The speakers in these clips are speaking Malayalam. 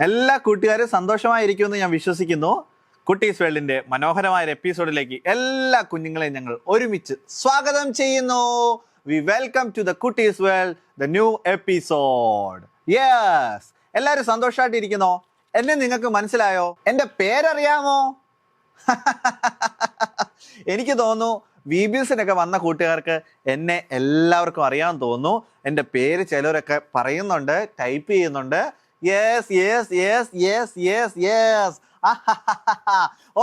എല്ലാ കൂട്ടുകാരും സന്തോഷമായിരിക്കുമെന്ന് ഞാൻ വിശ്വസിക്കുന്നു. കുട്ടീസ് വേൾഡിന്റെ മനോഹരമായ ഒരു എപ്പിസോഡിലേക്ക് എല്ലാ കുഞ്ഞുങ്ങളെയും ഞങ്ങൾ ഒരുമിച്ച് സ്വാഗതം ചെയ്യുന്നു. We welcome to the Kuttees world, the new episode. Yes, എല്ലാവരും സന്തോഷമായിട്ടിരിക്കുന്നോ? എന്നെ നിങ്ങൾക്ക് മനസ്സിലായോ? എൻ്റെ പേരറിയാമോ? എനിക്ക് തോന്നുന്നു VBSനൊക്കെ വന്ന കൂട്ടുകാർക്ക് എന്നെ എല്ലാവർക്കും അറിയാമെന്ന് തോന്നുന്നു. എൻ്റെ പേര് ചിലരൊക്കെ പറയുന്നുണ്ട്, ടൈപ്പ് ചെയ്യുന്നുണ്ട്. Yes yes yes yes yes yes.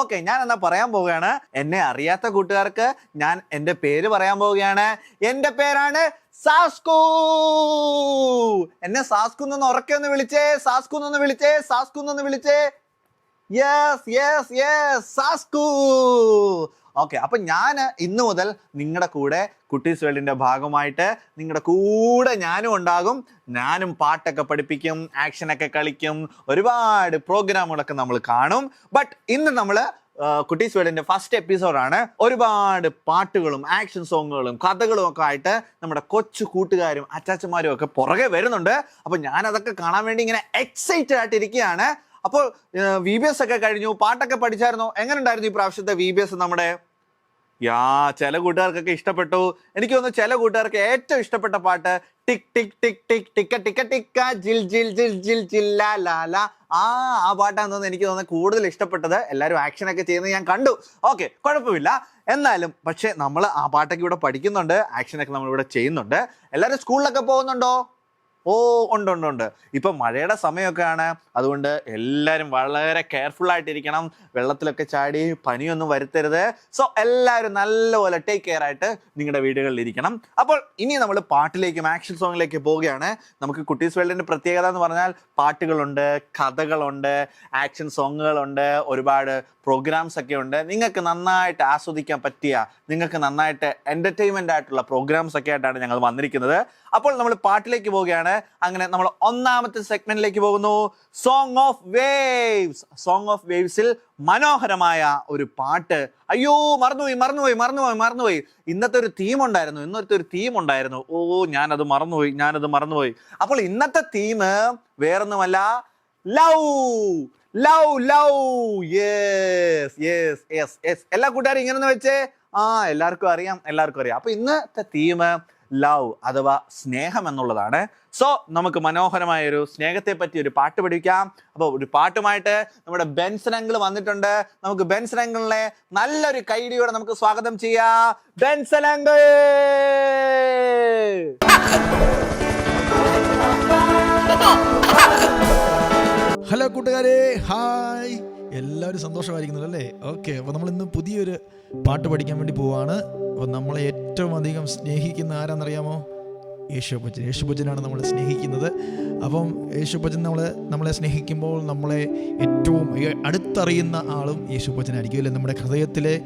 Okay, ഞാൻ എന്നാ പറയാൻ പോവുകയാണ്. എന്നെ അറിയാത്ത കൂട്ടുകാർക്ക് ഞാൻ എൻ്റെ പേര് പറയാൻ പോവുകയാണ്. എൻ്റെ പേരാണ് സാസ്കു. എന്നെ സാസ്കു എന്ന് ഉറക്കെ ഒന്ന് വിളിച്ചേ, സാസ്കു എന്ന് വിളിച്ചേ, സാസ്കു എന്ന് വിളിച്ചേ. Yes yes yes, Sasku. Okay, അപ്പൊ ഞാൻ ഇന്നു മുതൽ നിങ്ങളുടെ കൂടെ കുട്ടീസ് വേൾഡിന്റെ ഭാഗമായിട്ട് നിങ്ങളുടെ കൂടെ ഞാനും ഉണ്ടാകും. ഞാനും പാട്ടൊക്കെ പഠിപ്പിക്കും, ആക്ഷനൊക്കെ കളിക്കും, ഒരുപാട് പ്രോഗ്രാമുകളൊക്കെ നമ്മൾ കാണും. ബട്ട് ഇന്ന് നമ്മൾ കുട്ടീസ് വേൾഡിന്റെ ഫസ്റ്റ് എപ്പിസോഡാണ്. ഒരുപാട് പാട്ടുകളും ആക്ഷൻ സോങ്ങുകളും കഥകളും ഒക്കെ ആയിട്ട് നമ്മുടെ കൊച്ചു കൂട്ടുകാരും അച്ചാച്ചന്മാരും ഒക്കെ പുറകെ വരുന്നുണ്ട്. അപ്പൊ ഞാൻ അതൊക്കെ കാണാൻ വേണ്ടി ഇങ്ങനെ എക്സൈറ്റഡ് ആയിട്ട് ഇരിക്കുകയാണ്. അപ്പോൾ VBS ഒക്കെ കഴിഞ്ഞു, പാട്ടൊക്കെ പഠിച്ചായിരുന്നോ? എങ്ങനെ ഉണ്ടായിരുന്നു ഈ പ്രാവശ്യത്തെ VBS? നമ്മുടെ ചില കൂട്ടുകാർക്കൊക്കെ ഇഷ്ടപ്പെട്ടു. എനിക്ക് തോന്നുന്നു ചില കൂട്ടുകാർക്ക് ഏറ്റവും ഇഷ്ടപ്പെട്ട പാട്ട് ടിക് ടിക് ടിക് ടിക് ടിക്ക ടിക്ക ടിക്ക ജിൽ ജിൽ ജിൽ ജിൽ ജില്ല ലാല, ആ പാട്ടാന്ന് തോന്നുന്നു എനിക്ക് തോന്നുന്നത് കൂടുതൽ ഇഷ്ടപ്പെട്ടത്. എല്ലാവരും ആക്ഷനൊക്കെ ചെയ്യുന്നത് ഞാൻ കണ്ടു. ഓക്കെ, കുഴപ്പമില്ല. എന്നാലും പക്ഷെ നമ്മൾ ആ പാട്ടൊക്കെ ഇവിടെ പഠിക്കുന്നുണ്ട്, ആക്ഷനൊക്കെ നമ്മളിവിടെ ചെയ്യുന്നുണ്ട്. എല്ലാവരും സ്കൂളിലൊക്കെ പോകുന്നുണ്ടോ? ഓ, ഉണ്ട് ഉണ്ട് ഉണ്ട്. ഇപ്പം മഴയുടെ സമയമൊക്കെയാണ്, അതുകൊണ്ട് എല്ലാവരും വളരെ കെയർഫുൾ ആയിട്ടിരിക്കണം. വെള്ളത്തിലൊക്കെ ചാടി പനിയൊന്നും വരുത്തരുത്. സോ എല്ലാവരും നല്ലപോലെ ടേക്ക് കെയർ ആയിട്ട് നിങ്ങളുടെ വീടുകളിൽ ഇരിക്കണം. അപ്പോൾ ഇനി നമ്മൾ പാട്ടിലേക്കും ആക്ഷൻ സോങ്ങിലേക്ക് പോവുകയാണ്. നമുക്ക് കുട്ടീസ് വേൾഡിൻ്റെ പ്രത്യേകത എന്ന് പറഞ്ഞാൽ പാട്ടുകളുണ്ട്, കഥകളുണ്ട്, ആക്ഷൻ സോങ്ങുകളുണ്ട്, ഒരുപാട് പ്രോഗ്രാംസ് ഒക്കെ ഉണ്ട്. നിങ്ങൾക്ക് നന്നായിട്ട് ആസ്വദിക്കാൻ പറ്റിയ, നിങ്ങൾക്ക് നന്നായിട്ട് എൻ്റർടൈൻമെൻ്റ് ആയിട്ടുള്ള പ്രോഗ്രാംസ് ഒക്കെ ആയിട്ടാണ് ഞങ്ങൾ വന്നിരിക്കുന്നത്. അപ്പോൾ നമ്മൾ പാട്ടിലേക്ക് പോവുകയാണ്. അങ്ങനെ നമ്മൾ ഒന്നാമത്തെ സെഗ്മെന്റിലേക്ക് പോകുന്നു, song of waves. Song of വേവ്സിൽ മനോഹരമായ ഒരു പാട്ട്. അയ്യോ, മറന്നുപോയി. ഇന്നത്തെ ഒരു തീം ഉണ്ടായിരുന്നു. ഓ, ഞാനത് മറന്നുപോയി. അപ്പോൾ ഇന്നത്തെ തീം വേറൊന്നുമല്ല, ലവ്. എല്ലാ കൂട്ടുകാരും ഇങ്ങനെ വെച്ചേ. എല്ലാവർക്കും അറിയാം. അപ്പൊ ഇന്നത്തെ തീം ലവ് അഥവാ സ്നേഹം എന്നുള്ളതാണ്. സോ നമുക്ക് മനോഹരമായ ഒരു സ്നേഹത്തെ പറ്റി ഒരു പാട്ട് പഠിക്കാം. അപ്പോൾ ഒരു പാട്ടുമായിട്ട് നമ്മുടെ ബെൻസൺ അങ്കിൾ വന്നിട്ടുണ്ട്. നമുക്ക് ബെൻസൺ അങ്കിളിനെ നല്ലൊരു കൈഡിയോടെ നമുക്ക് സ്വാഗതം ചെയ്യാം. Benson uncle. ഹലോ കൂട്ടുകാരെ, ഹായ്. എല്ലാവരും സന്തോഷമായിരിക്കുന്നല്ലോ അല്ലേ? ഓക്കെ, അപ്പോൾ നമ്മളിന്ന് പുതിയൊരു പാട്ട് പഠിക്കാൻ വേണ്ടി പോവാണ്. അപ്പോൾ നമ്മളെ ഏറ്റവും അധികം സ്നേഹിക്കുന്ന ആരാന്നറിയാമോ? യേശുപ്പച്ചനാണ് നമ്മളെ സ്നേഹിക്കുന്നത്. അപ്പം യേശുപ്പച്ചൻ നമ്മളെ സ്നേഹിക്കുമ്പോൾ നമ്മളെ ഏറ്റവും അടുത്തറിയുന്ന ആളും യേശുപ്പച്ചനായിരിക്കും അല്ലേ? നമ്മുടെ ഹൃദയത്തിലെ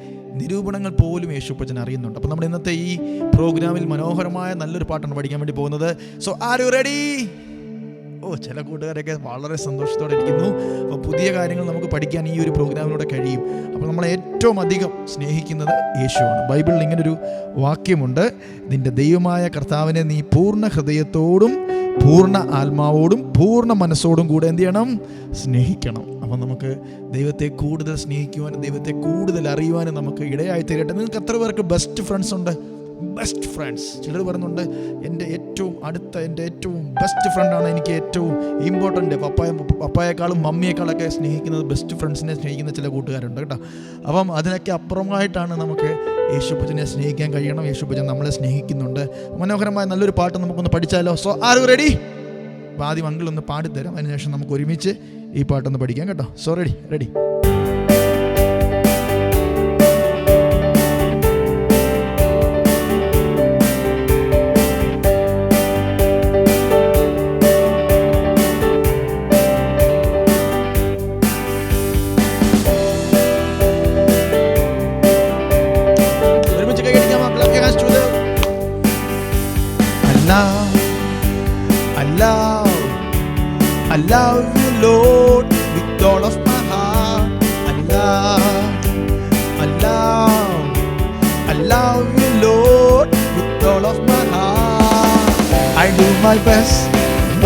നിരൂപണങ്ങൾ പോലും യേശുപ്പച്ചൻ അറിയുന്നുണ്ട്. അപ്പോൾ നമ്മുടെ ഇന്നത്തെ ഈ പ്രോഗ്രാമിൽ മനോഹരമായ നല്ലൊരു പാട്ടാണ് പഠിക്കാൻ വേണ്ടി പോകുന്നത്. So are you ready? ചില കൂട്ടുകാരൊക്കെ വളരെ സന്തോഷത്തോടെ ഇരിക്കുന്നു. അപ്പോൾ പുതിയ കാര്യങ്ങൾ നമുക്ക് പഠിക്കാൻ ഈ ഒരു പ്രോഗ്രാമിലൂടെ കഴിയും. അപ്പോൾ നമ്മളെ ഏറ്റവും അധികം സ്നേഹിക്കുന്നത് യേശുവാണ്. ബൈബിളിൽ ഇങ്ങനൊരു വാക്യമുണ്ട്, നിന്റെ ദൈവമായ കർത്താവിനെ നീ പൂർണ്ണ ഹൃദയത്തോടും പൂർണ്ണ ആത്മാവോടും പൂർണ്ണ മനസ്സോടും കൂടെ എന്ത് ചെയ്യണം? സ്നേഹിക്കണം. അപ്പോൾ നമുക്ക് ദൈവത്തെ കൂടുതൽ സ്നേഹിക്കുവാനും ദൈവത്തെ കൂടുതൽ അറിയുവാനും നമുക്ക് ഇടയായി തീരട്ടെ. നിങ്ങൾക്ക് എത്ര പേർക്ക് ബെസ്റ്റ് ഫ്രണ്ട്സ് ഉണ്ട്? ബെസ്റ്റ് ഫ്രണ്ട്സ് ചിലർ പറയുന്നുണ്ട്, എൻ്റെ ഏറ്റവും അടുത്ത, എൻ്റെ ഏറ്റവും ബെസ്റ്റ് ഫ്രണ്ടാണ് എനിക്ക് ഏറ്റവും ഇമ്പോർട്ടൻ്റ്. പപ്പായേക്കാളും മമ്മിയേക്കാളൊക്കെ സ്നേഹിക്കുന്നത് ബെസ്റ്റ് ഫ്രണ്ട്സിനെ സ്നേഹിക്കുന്ന ചില കൂട്ടുകാരുണ്ട് കേട്ടോ. അപ്പം അതിനൊക്കെ അപ്പുറമായിട്ടാണ് നമുക്ക് യേശുപ്പച്ചനെ സ്നേഹിക്കാൻ കഴിയണം. യേശുപ്പച്ചൻ നമ്മളെ സ്നേഹിക്കുന്നുണ്ട്. മനോഹരമായ നല്ലൊരു പാട്ട് നമുക്കൊന്ന് പഠിച്ചാലോ? So are you ready? അപ്പോൾ ആദ്യം അങ്കിളൊന്ന് പാടിത്തരാം, അതിനുശേഷം നമുക്ക് ഒരുമിച്ച് ഈ പാട്ടൊന്ന് പഠിക്കാം കേട്ടോ. So ready? I love you, Lord, with all of my heart. I love you, Lord, with all of my heart. I do my best,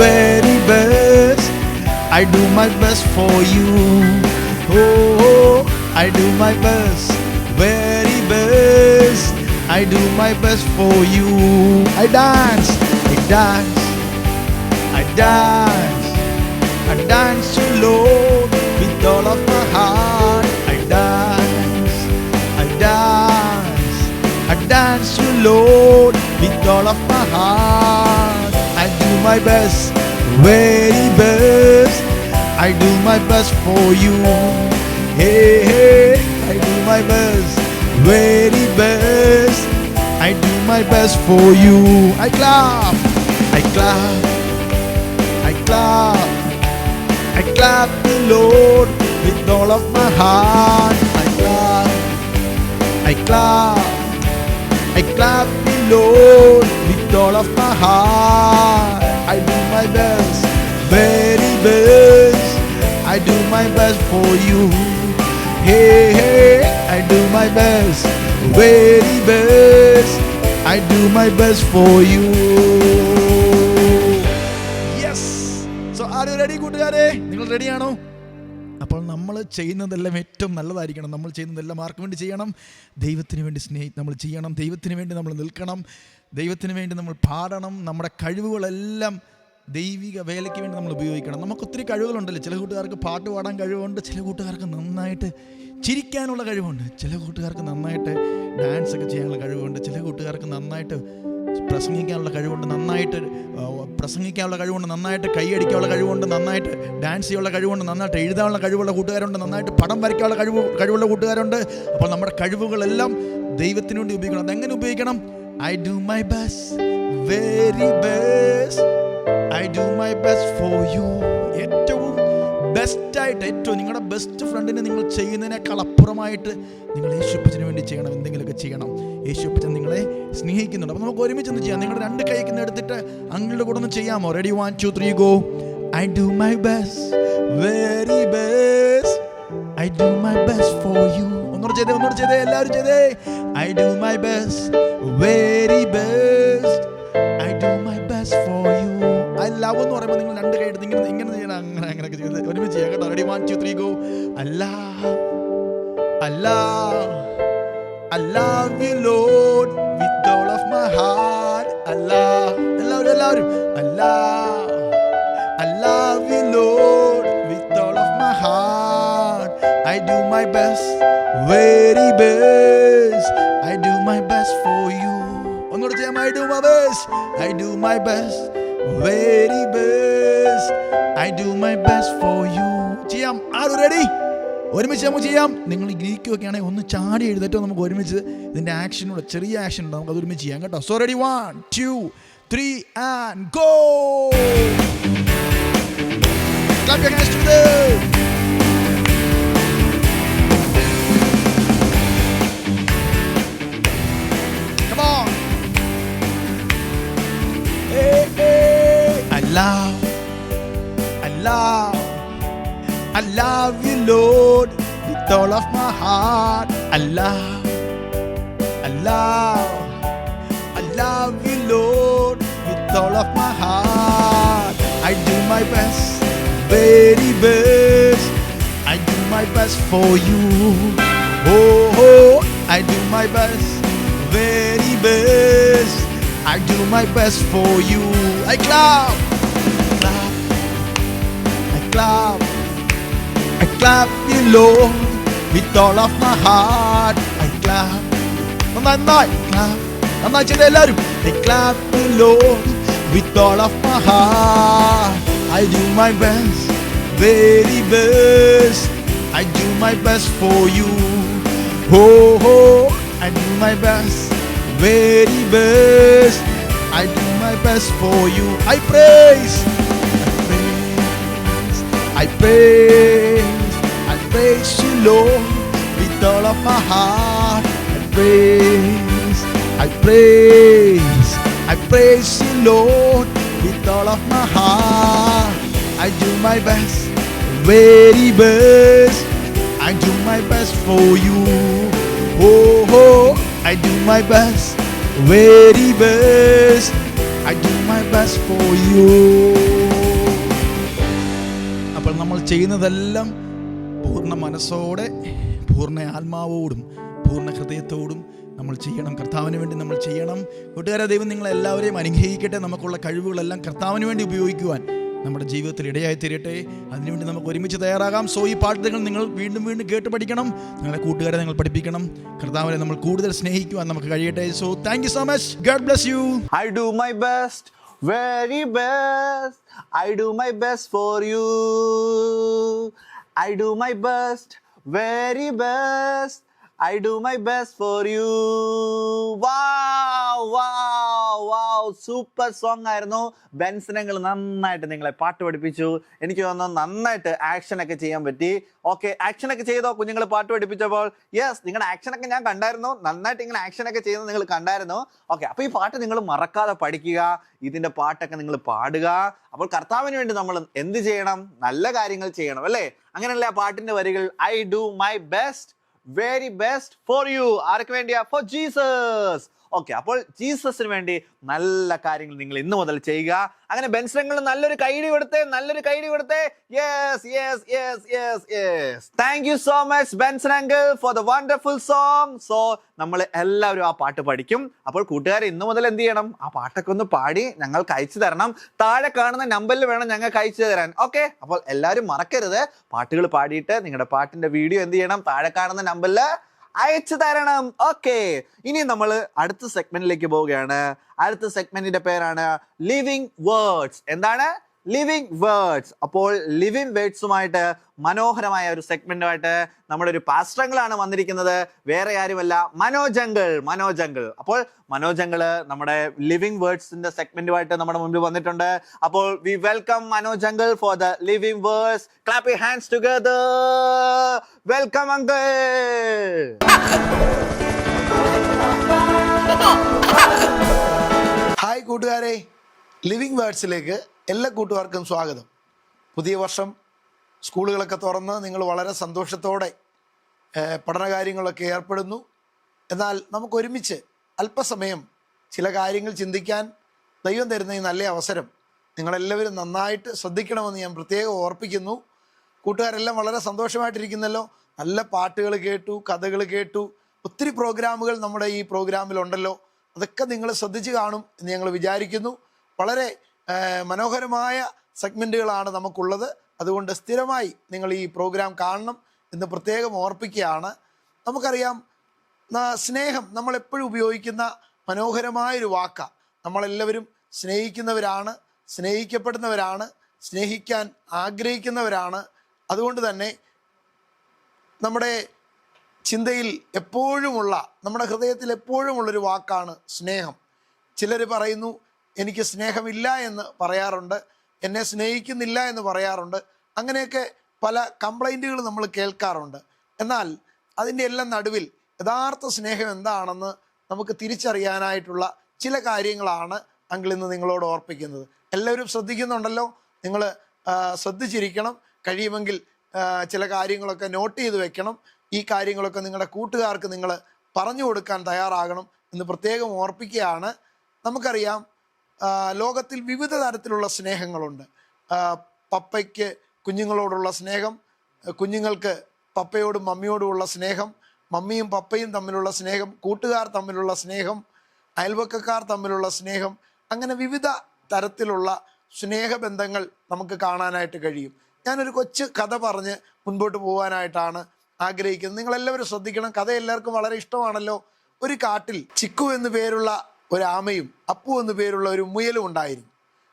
very best. I do my best for you. Oh, I do my best, very best. I do my best for you. I dance, I dance, I dance, I dance to Lord with all of my heart. I dance, I dance, I dance to Lord with all of my heart. I do my best, very best. I do my best for you. Hey, hey, I do my best, very best. I do my best for you. I clap, I clap, I clap, I clap the Lord with all of my heart. I clap, I clap, I clap the Lord with all of my heart. I do my best, very best. I do my best for you. Hey, hey, I do my best, very best. I do my best for you. Yes. So are you ready, കൂട്ടുകാരെ? നിങ്ങൾ റെഡിയാണോ? അപ്പോൾ നമ്മൾ ചെയ്യുന്നതെല്ലാം ഏറ്റവും നല്ലതായിരിക്കണം. നമ്മൾ ചെയ്യുന്നതെല്ലാം ആർക്ക് വേണ്ടി ചെയ്യണം? ദൈവത്തിന് വേണ്ടി നമ്മൾ ചെയ്യണം. ദൈവത്തിന് വേണ്ടി നമ്മൾ നിൽക്കണം. ദൈവത്തിന് വേണ്ടി നമ്മൾ പാടണം. നമ്മുടെ കഴിവുകളെല്ലാം ദൈവിക വേലയ്ക്ക് വേണ്ടി നമ്മൾ ഉപയോഗിക്കണം. നമുക്ക് ഒത്തിരി കഴിവുകളുണ്ടല്ലോ. ചില കൂട്ടുകാർക്ക് പാട്ട് പാടാൻ കഴിവുണ്ട്, ചില കൂട്ടുകാർക്ക് നന്നായിട്ട് ചിരിക്കാനുള്ള കഴിവുണ്ട്, ചില കൂട്ടുകാർക്ക് നന്നായിട്ട് ഡാൻസ് ഒക്കെ ചെയ്യാനുള്ള കഴിവുണ്ട്, ചില കൂട്ടുകാർക്ക് നന്നായിട്ട് പ്രസംഗിക്കാനുള്ള കഴിവുണ്ട്, നന്നായിട്ട് പ്രസംഗിക്കാനുള്ള കഴിവുണ്ട്, നന്നായിട്ട് കൈയടിക്കാനുള്ള കഴിവുണ്ട്, നന്നായിട്ട് ഡാൻസ് ചെയ്യാനുള്ള കഴിവുണ്ട്, നന്നായിട്ട് എഴുതാനുള്ള കഴിവുള്ള കൂട്ടുകാരുണ്ട്, നന്നായിട്ട് പടം വരയ്ക്കാനുള്ള കഴിവുള്ള കൂട്ടുകാരുണ്ട്. അപ്പോൾ നമ്മുടെ കഴിവുകളെല്ലാം ദൈവത്തിന് വേണ്ടി ഉപയോഗിക്കണം. അതെങ്ങനെ ഉപയോഗിക്കണം? I do my best, very best. I do my best for you. ഏറ്റവും ബെസ്റ്റായിട്ട്, ഏറ്റവും നിങ്ങളുടെ ബെസ്റ്റ് ഫ്രണ്ടിന് നിങ്ങൾ ചെയ്യുന്നതിനേക്കാൾ അപ്പുറമായിട്ട് നിങ്ങൾ യേശുപ്പച്ചന് വേണ്ടി ചെയ്യണം. എന്തെങ്കിലുമൊക്കെ ചെയ്യണം. യേശുപ്പച്ചൻ നിങ്ങളെ സ്നേഹിക്കുന്നുണ്ട്. അപ്പോൾ നമുക്ക് ഒരുമിച്ച് ഒന്ന് ചെയ്യാം. നിങ്ങളുടെ രണ്ട് കൈക്ക് എടുത്തിട്ട് അങ്ങളുടെ കൂടെ ഒന്ന് ചെയ്യാമോ? Ready, 1 2 3 go. I do my best, very best. I do my best for you. ഒന്നുകൂടെ ചെയ്തേ, എല്ലാവരും ചെയ്തേ. I do my best, very best. I do my best for you. I love എന്ന് പറയുമ്പോൾ നിങ്ങൾ രണ്ട് കൈ എടുത്ത് ഇങ്ങനെ ചെയ്യണം. അങ്ങനെയൊക്കെ ചെയ്ത് ഒരുമിച്ച് ചെയ്യാം കേട്ടോ. Ready, 1 2 3 go. Allah, Allah, I love you Lord with all of my heart. Allah, എല്ലാവരും Allah, I love you Lord with all of my heart. I do my best, very best. I do my best for you. ഒന്നുകൂടെ ചെയ്യാം. I do my best, I do my best, very best. I do my best for you. ചെയ്യാം. ആരും റെഡി? ഒരുമിച്ച് നമുക്ക് ചെയ്യാം. നിങ്ങൾ ഗ്രീക്കൊക്കെ ആണെങ്കിൽ ഒന്ന് ചാടി എഴുതട്ടോ. നമുക്ക് ഒരുമിച്ച് ഇതിൻ്റെ ആക്ഷനോടെ ചെറിയ ആക്ഷൻ ഉണ്ട്, നമുക്ക് അത് ഒരുമിച്ച് ചെയ്യാം കേട്ടോ. So ready, 1 2 3 and go. Clap your hands together. Come on. Hey, hey. I love you Lord with all of my heart. I love you Lord with all of my heart. I do my best, very best. I do my best for you. Oh, I do my best, very best. I do my best for you. I clap, I clap you Lord with all of my heart. I clap, നന്നായി ചെയ്ത എല്ലാവരും. I clap you Lord with all of my heart. I do my best, very best. I do my best for you. Oh, I do my best, very best. I do my best for you. I praise you Lord with all of my heart. I praise you Lord with all of my heart. I do my best, very best. I do my best for you. Oh, I do my best, very best. I do my best for you. അപ്പോൾ നമ്മൾ ചെയ്യുന്നതെല്ലാം പൂർണ്ണ മനസ്സോടെ, പൂർണ്ണ ആത്മാവോടും പൂർണ്ണ ഹൃദയത്തോടും നമ്മൾ ചെയ്യണം. കർത്താവിന് വേണ്ടി നമ്മൾ ചെയ്യണം. കൂട്ടുകാരെ, ദൈവം നിങ്ങളെല്ലാവരെയും അനുഗ്രഹിക്കട്ടെ. നമുക്കുള്ള കഴിവുകളെല്ലാം കർത്താവിന് വേണ്ടി ഉപയോഗിക്കുവാൻ നമ്മുടെ ജീവിതത്തിൽ ഇടയായി തീരട്ടെ. അതിനുവേണ്ടി നമുക്ക് ഒരുമിച്ച് തയ്യാറാകാം. സോ ഈ പാട്ടുകൾ നിങ്ങൾ വീണ്ടും വീണ്ടും കേട്ട് പഠിക്കണം. നിങ്ങളുടെ കൂട്ടുകാരെ നിങ്ങൾ പഠിപ്പിക്കണം. കർത്താവിനെ നമ്മൾ കൂടുതൽ സ്നേഹിക്കുവാൻ നമുക്ക് കഴിയട്ടെ. So thank you so much. God bless U. I do my best, very best. I do my best for you. I do my best, very best. I do my best for you. Wow, wow, wow. Super song ആയിരുന്നു. ബെൻസനങ്ങൾ നന്നായിട്ട് നിങ്ങളെ പാട്ട് പഠിപ്പിച്ചു. എനിക്ക് തോന്നുന്നു നന്നായിട്ട് ആക്ഷനൊക്കെ ചെയ്യാൻ പറ്റി. ഓക്കെ, ആക്ഷനൊക്കെ ചെയ്തോ കുഞ്ഞുങ്ങൾ പാട്ട് പഠിപ്പിച്ചപ്പോൾ? യെസ്, നിങ്ങളുടെ ആക്ഷനൊക്കെ ഞാൻ കണ്ടായിരുന്നു. നന്നായിട്ട് ഇങ്ങനെ ആക്ഷനൊക്കെ ചെയ്യുന്നത് നിങ്ങൾ കണ്ടായിരുന്നു. ഓക്കെ, അപ്പോൾ ഈ പാട്ട് നിങ്ങൾ മറക്കാതെ പഠിക്കുക. ഇതിൻ്റെ പാട്ടൊക്കെ നിങ്ങൾ പാടുക. അപ്പോൾ കർത്താവിന് വേണ്ടി നമ്മൾ എന്ത് ചെയ്യണം? നല്ല കാര്യങ്ങൾ ചെയ്യണം, അല്ലേ? അങ്ങനെയല്ലേ ആ പാട്ടിൻ്റെ വരികൾ? I do my best, very best for you. ആർക്ക് വേണ്ടിയാ? For Jesus. ഓക്കെ, അപ്പോൾ ജീസസിന് വേണ്ടി നല്ല കാര്യങ്ങൾ നിങ്ങൾ ഇന്ന് മുതൽ ചെയ്യുക. അങ്ങനെ ബെൻസനങ്ങൾ നല്ലൊരു കൈഡി കൊടുത്തേ, നല്ലൊരു കൈഡി കൊടുത്തേ. Yes yes yes yes yes. Thank you so much Benson uncle for the wonderful song. So നമ്മൾ എല്ലാവരും ആ പാട്ട് പഠിക്കും. അപ്പോൾ കൂട്ടുകാരെ, ഇന്ന് മുതൽ എന്ത് ചെയ്യണം? ആ പാട്ടൊക്കെ ഒന്ന് പാടി ഞങ്ങൾക്ക് അയച്ചു തരണം. താഴെ കാണുന്ന നമ്പറിൽ വേണം ഞങ്ങൾക്ക് അയച്ചു തരാൻ. ഓക്കെ, അപ്പോൾ എല്ലാവരും മറക്കരുത്, പാട്ടുകൾ പാടിയിട്ട് നിങ്ങളുടെ പാട്ടിന്റെ വീഡിയോ എന്ത് ചെയ്യണം? താഴെ കാണുന്ന നമ്പറിൽ അയച്ചു തരണം. ഓക്കെ, ഇനി നമ്മൾ അടുത്ത സെഗ്മെന്റിലേക്ക് പോവുകയാണ്. അടുത്ത സെഗ്മെന്റിന്റെ പേരാണ് ലിവിങ് വേർഡ്സ്. എന്താണ്? Living words. അപ്പോൾ ലിവിങ് വേർഡ്സുമായിട്ട് മനോഹരമായ ഒരു സെഗ്മെന്റുമായിട്ട് നമ്മുടെ ഒരു പാസ്റ്ററങ്ങളാണ് വന്നിരിക്കുന്നത്. വേറെ ആരുമല്ല, മനോജങ്കിൾ. അപ്പോൾ മനോജങ്കിള് നമ്മുടെ ലിവിങ് വേർഡ്സിന്റെ സെഗ്മെന്റുമായിട്ട് നമ്മുടെ മുമ്പിൽ വന്നിട്ടുണ്ട്. അപ്പോൾ we welcome Manoj uncle for the living words. Clap your hands together. Welcome uncle. Hi കൂട്ടുകാരെ, ലിവിങ് വേർഡ്സിലേക്ക് എല്ലാ കൂട്ടുകാർക്കും സ്വാഗതം. പുതിയ വർഷം, സ്കൂളുകളൊക്കെ തുറന്ന് നിങ്ങൾ വളരെ സന്തോഷത്തോടെ പഠനകാര്യങ്ങളൊക്കെ ഏർപ്പെടുന്നു. എന്നാൽ നമുക്ക് ഒരുമിച്ച് അല്പസമയം ചില കാര്യങ്ങൾ ചിന്തിക്കാൻ ദൈവം തരുന്ന ഈ നല്ല അവസരം നിങ്ങളെല്ലാവരും നന്നായിട്ട് ശ്രദ്ധിക്കണമെന്ന് ഞാൻ പ്രത്യേകം ഓർപ്പിക്കുന്നു. കൂട്ടുകാരെല്ലാം വളരെ സന്തോഷമായിട്ടിരിക്കുന്നല്ലോ. നല്ല പാട്ടുകൾ കേട്ടു, കഥകൾ കേട്ടു, ഒത്തിരി പ്രോഗ്രാമുകൾ നമ്മുടെ ഈ പ്രോഗ്രാമിലുണ്ടല്ലോ. അതൊക്കെ നിങ്ങൾ ശ്രദ്ധിച്ച് കാണും എന്ന് ഞങ്ങൾ വിചാരിക്കുന്നു. വളരെ മനോഹരമായ സെഗ്മെൻറ്റുകളാണ് നമുക്കുള്ളത്. അതുകൊണ്ട് സ്ഥിരമായി നിങ്ങൾ ഈ പ്രോഗ്രാം കാണണം എന്ന് പ്രത്യേകം ഓർപ്പിക്കുകയാണ്. നമുക്കറിയാം, സ്നേഹം നമ്മളെപ്പോഴും ഉപയോഗിക്കുന്ന മനോഹരമായൊരു വാക്കാണ്. നമ്മളെല്ലാവരും സ്നേഹിക്കുന്നവരാണ്, സ്നേഹിക്കപ്പെടുന്നവരാണ്, സ്നേഹിക്കാൻ ആഗ്രഹിക്കുന്നവരാണ്. അതുകൊണ്ട് തന്നെ നമ്മുടെ ചിന്തയിൽ എപ്പോഴുമുള്ള, നമ്മുടെ ഹൃദയത്തിൽ എപ്പോഴുമുള്ളൊരു വാക്കാണ് സ്നേഹം. ചിലർ പറയുന്നു, എനിക്ക് സ്നേഹമില്ല എന്ന് പറയാറുണ്ട്, എന്നെ സ്നേഹിക്കുന്നില്ല എന്ന് പറയാറുണ്ട്. അങ്ങനെയൊക്കെ പല കംപ്ലൈൻറ്റുകൾ നമ്മൾ കേൾക്കാറുണ്ട്. എന്നാൽ അതിൻ്റെ എല്ലാം നടുവിൽ യഥാർത്ഥ സ്നേഹം എന്താണെന്ന് നമുക്ക് തിരിച്ചറിയാനായിട്ടുള്ള ചില കാര്യങ്ങളാണ് അങ്കിൾ ഇന്ന് നിങ്ങളോട് ഓർപ്പിക്കുന്നത്. എല്ലാവരും ശ്രദ്ധിക്കുന്നുണ്ടല്ലോ. നിങ്ങൾ ശ്രദ്ധിച്ചിരിക്കണം. കഴിയുമെങ്കിൽ ചില കാര്യങ്ങളൊക്കെ നോട്ട് ചെയ്ത് വെക്കണം. ഈ കാര്യങ്ങളൊക്കെ നിങ്ങളുടെ കൂട്ടുകാർക്ക് നിങ്ങൾ പറഞ്ഞു കൊടുക്കാൻ തയ്യാറാകണം എന്ന് പ്രത്യേകം ഓർപ്പിക്കുകയാണ്. നമുക്കറിയാം, ലോകത്തിൽ വിവിധ തരത്തിലുള്ള സ്നേഹങ്ങളുണ്ട്. പപ്പയ്ക്ക് കുഞ്ഞുങ്ങളോടുള്ള സ്നേഹം, കുഞ്ഞുങ്ങൾക്ക് പപ്പയോടും മമ്മിയോടുമുള്ള സ്നേഹം, മമ്മിയും പപ്പയും തമ്മിലുള്ള സ്നേഹം, കൂട്ടുകാർ തമ്മിലുള്ള സ്നേഹം, അയൽവക്കക്കാർ തമ്മിലുള്ള സ്നേഹം, അങ്ങനെ വിവിധ തരത്തിലുള്ള സ്നേഹബന്ധങ്ങൾ നമുക്ക് കാണാനായിട്ട് കഴിയും. ഞാനൊരു കൊച്ചു കഥ പറഞ്ഞ് മുൻപോട്ട് പോകാനായിട്ടാണ് ആഗ്രഹിക്കുന്നത്. നിങ്ങളെല്ലാവരും ശ്രദ്ധിക്കണം. കഥ എല്ലാവർക്കും വളരെ ഇഷ്ടമാണല്ലോ. ഒരു കാട്ടിൽ ചിക്കു എന്ന് പേരുള്ള ഒരു ആമയും അപ്പു എന്ന് പേരുള്ള ഒരു മുയലും ഉണ്ടായിരുന്നു.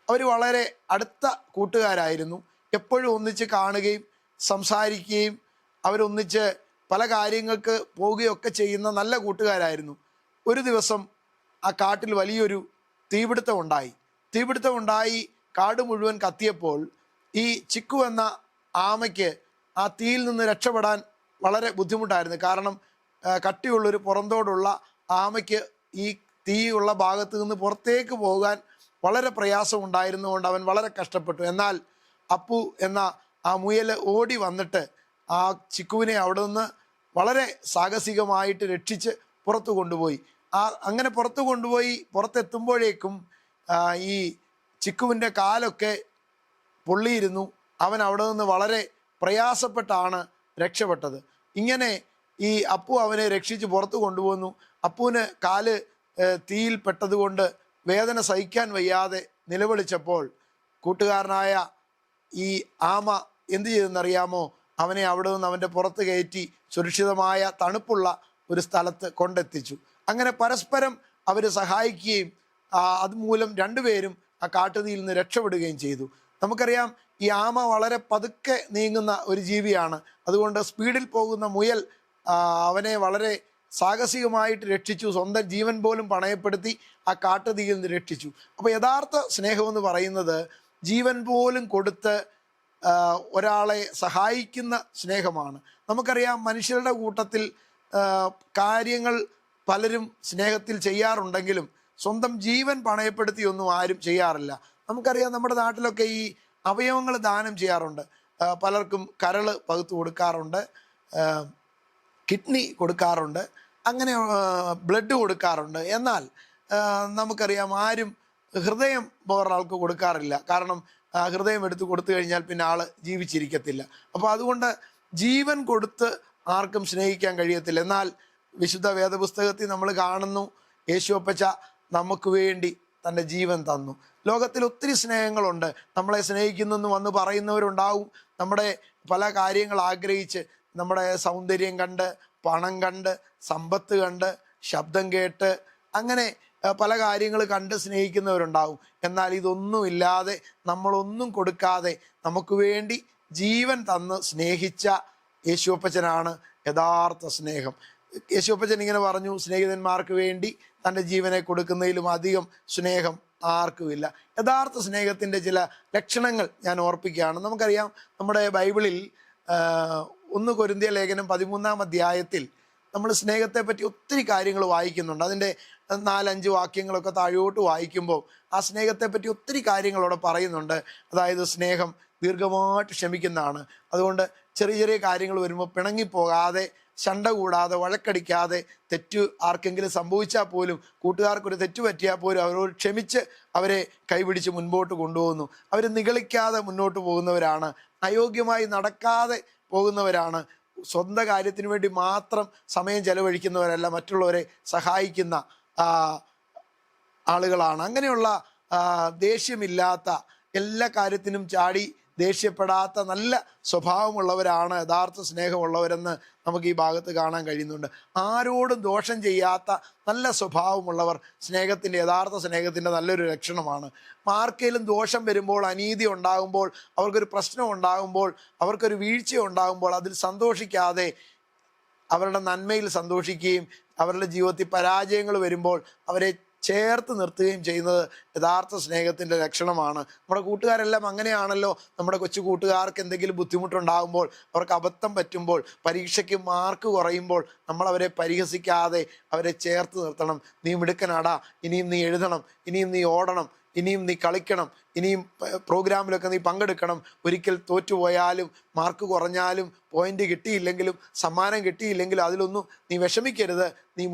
അവർ വളരെ അടുത്ത കൂട്ടുകാരായിരുന്നു. എപ്പോഴും ഒന്നിച്ച് കാണുകയും സംസാരിക്കുകയും അവരൊന്നിച്ച് പല കാര്യങ്ങൾക്ക് പോവുകയൊക്കെ ചെയ്യുന്ന നല്ല കൂട്ടുകാരായിരുന്നു. ഒരു ദിവസം ആ കാട്ടിൽ വലിയൊരു തീപിടുത്തം ഉണ്ടായി. കാട് മുഴുവൻ കത്തിയപ്പോൾ ഈ ചിക്കു എന്ന ആമയ്ക്ക് ആ തീയിൽ നിന്ന് രക്ഷപ്പെടാൻ വളരെ ബുദ്ധിമുട്ടായിരുന്നു. കാരണം കട്ടിയുള്ളൊരു പുറന്തോടുള്ള ആമയ്ക്ക് ഈ തീയുള്ള ഭാഗത്ത് നിന്ന് പുറത്തേക്ക് പോകാൻ വളരെ പ്രയാസമുണ്ടായിരുന്നുകൊണ്ട് അവൻ വളരെ കഷ്ടപ്പെട്ടു. എന്നാൽ അപ്പു എന്ന ആ മുയൽ ഓടി വന്നിട്ട് ആ ചിക്കുവിനെ അവിടെ നിന്ന് വളരെ സാഹസികമായിട്ട് രക്ഷിച്ച് പുറത്തു കൊണ്ടുപോയി. അങ്ങനെ പുറത്തെത്തുമ്പോഴേക്കും ഈ ചിക്കുവിൻ്റെ കാലൊക്കെ പൊള്ളിയിരുന്നു. അവൻ അവിടെ നിന്ന് വളരെ പ്രയാസപ്പെട്ടാണ് രക്ഷപ്പെട്ടത്. ഇങ്ങനെ ഈ അപ്പു അവനെ രക്ഷിച്ച് പുറത്തു കൊണ്ടുപോന്നു. അപ്പുവിന് കാല് തീയിൽ പെട്ടതുകൊണ്ട് വേദന സഹിക്കാൻ വയ്യാതെ നിലവിളിച്ചപ്പോൾ കൂട്ടുകാരനായ ഈ ആമ എന്ത് ചെയ്തെന്നറിയാമോ? അവനെ അവിടെ നിന്ന് അവൻ്റെ പുറത്ത് കയറ്റി സുരക്ഷിതമായ തണുപ്പുള്ള ഒരു സ്ഥലത്ത് കൊണ്ടെത്തിച്ചു. അങ്ങനെ പരസ്പരം അവർ സഹായിക്കുകയും അതുമൂലം രണ്ടുപേരും ആ കാട്ടുതീയിൽ നിന്ന് രക്ഷപ്പെടുകയും ചെയ്തു. നമുക്കറിയാം ഈ ആമ വളരെ പതുക്കെ നീങ്ങുന്ന ഒരു ജീവിയാണ്. അതുകൊണ്ട് സ്പീഡിൽ പോകുന്ന മുയൽ അവനെ വളരെ സാഹസികമായിട്ട് രക്ഷിച്ചു. സ്വന്തം ജീവൻ പോലും പണയപ്പെടുത്തി ആ കാട്ടുതീയിൽ നിന്ന് രക്ഷിച്ചു. അപ്പോൾ യഥാർത്ഥ സ്നേഹമെന്ന് പറയുന്നത് ജീവൻ പോലും കൊടുത്ത് ഒരാളെ സഹായിക്കുന്ന സ്നേഹമാണ്. നമുക്കറിയാം മനുഷ്യരുടെ കൂട്ടത്തിൽ കാര്യങ്ങൾ പലരും സ്നേഹത്തിൽ ചെയ്യാറുണ്ടെങ്കിലും സ്വന്തം ജീവൻ പണയപ്പെടുത്തിയൊന്നും ആരും ചെയ്യാറില്ല. നമുക്കറിയാം നമ്മുടെ നാട്ടിലൊക്കെ ഈ അവയവങ്ങൾ ദാനം ചെയ്യാറുണ്ട്. പലർക്കും കരള് പകുത്തു കൊടുക്കാറുണ്ട്, കിഡ്നി കൊടുക്കാറുണ്ട്, അങ്ങനെ ബ്ലഡ് കൊടുക്കാറുണ്ട്. എന്നാൽ നമുക്കറിയാം ആരും ഹൃദയം വേറൊരാൾക്ക് കൊടുക്കാറില്ല. കാരണം ഹൃദയം എടുത്ത് കൊടുത്തു കഴിഞ്ഞാൽ പിന്നെ ആൾ ജീവിച്ചിരിക്കത്തില്ല. അപ്പോൾ അതുകൊണ്ട് ജീവൻ കൊടുത്ത് ആർക്കും സ്നേഹിക്കാൻ കഴിയത്തില്ല. എന്നാൽ വിശുദ്ധ വേദപുസ്തകത്തിൽ നമ്മൾ കാണുന്നു, യേശുവപ്പച്ച നമുക്ക് വേണ്ടി തൻ്റെ ജീവൻ തന്നു. ലോകത്തിൽ ഒത്തിരി സ്നേഹങ്ങളുണ്ട്. നമ്മളെ സ്നേഹിക്കുന്നെന്ന് വന്ന് പറയുന്നവരുണ്ടാവും. നമ്മുടെ പല കാര്യങ്ങൾ ആഗ്രഹിച്ച്, നമ്മുടെ സൗന്ദര്യം കണ്ട്, പണം കണ്ട്, സമ്പത്ത് കണ്ട്, ശബ്ദം കേട്ട്, അങ്ങനെ പല കാര്യങ്ങൾ കണ്ട് സ്നേഹിക്കുന്നവരുണ്ടാവും. എന്നാൽ ഇതൊന്നുമില്ലാതെ, നമ്മളൊന്നും കൊടുക്കാതെ നമുക്ക് വേണ്ടി ജീവൻ തന്ന് സ്നേഹിച്ച യേശുവപ്പച്ചനാണ് യഥാർത്ഥ സ്നേഹം. യേശുവപ്പച്ചൻ ഇങ്ങനെ പറഞ്ഞു, സ്നേഹിതന്മാർക്ക് വേണ്ടി തൻ്റെ ജീവനെ കൊടുക്കുന്നതിലും അധികം സ്നേഹം ആർക്കുമില്ല. യഥാർത്ഥ സ്നേഹത്തിൻ്റെ ചില ലക്ഷണങ്ങൾ ഞാൻ ഓർപ്പിക്കുകയാണ്. നമുക്കറിയാം നമ്മുടെ ബൈബിളിൽ 1 കൊരിന്ത്യർ ലേഖനം 13-ാം അധ്യായത്തിൽ നമ്മൾ സ്നേഹത്തെ പറ്റി ഒത്തിരി കാര്യങ്ങൾ വായിക്കുന്നുണ്ട്. അതിൻ്റെ 4-5 വാക്യങ്ങളൊക്കെ താഴോട്ട് വായിക്കുമ്പോൾ ആ സ്നേഹത്തെ പറ്റി ഒത്തിരി കാര്യങ്ങളവിടെ പറയുന്നുണ്ട്. അതായത് സ്നേഹം ദീർഘമായിട്ട് ക്ഷമിക്കുന്നതാണ്. അതുകൊണ്ട് ചെറിയ ചെറിയ കാര്യങ്ങൾ വരുമ്പോൾ പിണങ്ങിപ്പോകാതെ, ശണ്ട കൂടാതെ, വഴക്കടിക്കാതെ, തെറ്റ് ആർക്കെങ്കിലും സംഭവിച്ചാൽ പോലും, കൂട്ടുകാർക്കൊരു തെറ്റ് പറ്റിയാൽ പോലും അവരോട് ക്ഷമിച്ച് അവരെ കൈപിടിച്ച് മുൻപോട്ട് കൊണ്ടുപോകുന്നു. അവർ നിഗളിക്കാതെ മുന്നോട്ട് പോകുന്നവരാണ്. അയോഗ്യമായി നടക്കാതെ പോകുന്നവരാണ്. സ്വന്തം കാര്യത്തിന് വേണ്ടി മാത്രം സമയം ചെലവഴിക്കുന്നവരല്ല, മറ്റുള്ളവരെ സഹായിക്കുന്ന ആളുകളാണ്. അങ്ങനെയുള്ള ദേഷ്യമില്ലാത്ത, എല്ലാ കാര്യത്തിനും ചാടി ദേഷ്യപ്പെടാത്ത നല്ല സ്വഭാവമുള്ളവരാണ് യഥാർത്ഥ സ്നേഹമുള്ളവരെന്ന് നമുക്ക് ഈ ഭാഗത്ത് കാണാൻ കഴിയുന്നുണ്ട്. ആരോടും ദോഷം ചെയ്യാത്ത നല്ല സ്വഭാവമുള്ളവർ യഥാർത്ഥ സ്നേഹത്തിൻ്റെ നല്ലൊരു ലക്ഷണമാണ്. ആർക്കെങ്കിലും ദോഷം വരുമ്പോൾ, അനീതി ഉണ്ടാകുമ്പോൾ, അവർക്കൊരു പ്രശ്നം ഉണ്ടാകുമ്പോൾ, അവർക്കൊരു വീഴ്ച ഉണ്ടാകുമ്പോൾ അതിൽ സന്തോഷിക്കാതെ അവരുടെ നന്മയിൽ സന്തോഷിക്കുകയും അവരുടെ ജീവിതത്തിൽ പരാജയങ്ങൾ വരുമ്പോൾ അവരെ ചേർത്ത് നിർത്തുകയും ചെയ്യുന്നത് യഥാർത്ഥ സ്നേഹത്തിൻ്റെ ലക്ഷണമാണ്. നമ്മുടെ കൂട്ടുകാരെല്ലാം അങ്ങനെയാണല്ലോ. നമ്മുടെ കൊച്ചു കൂട്ടുകാർക്ക് എന്തെങ്കിലും ബുദ്ധിമുട്ടുണ്ടാകുമ്പോൾ, അവർക്ക് അബദ്ധം പറ്റുമ്പോൾ, പരീക്ഷയ്ക്ക് മാർക്ക് കുറയുമ്പോൾ നമ്മൾ അവരെ പരിഹസിക്കാതെ അവരെ ചേർത്ത് നിർത്തണം. നീ മിടുക്കനാടാ, ഇനിയും നീ എഴുതണം, ഇനിയും നീ ഓടണം, ഇനിയും നീ കളിക്കണം, ഇനിയും പ്രോഗ്രാമിലൊക്കെ നീ പങ്കെടുക്കണം. ഒരിക്കൽ തോറ്റുപോയാലും, മാർക്ക് കുറഞ്ഞാലും, പോയിന്റ് കിട്ടിയില്ലെങ്കിലും, സമ്മാനം കിട്ടിയില്ലെങ്കിലും അതിലൊന്നും നീ വിഷമിക്കരുത്. നീ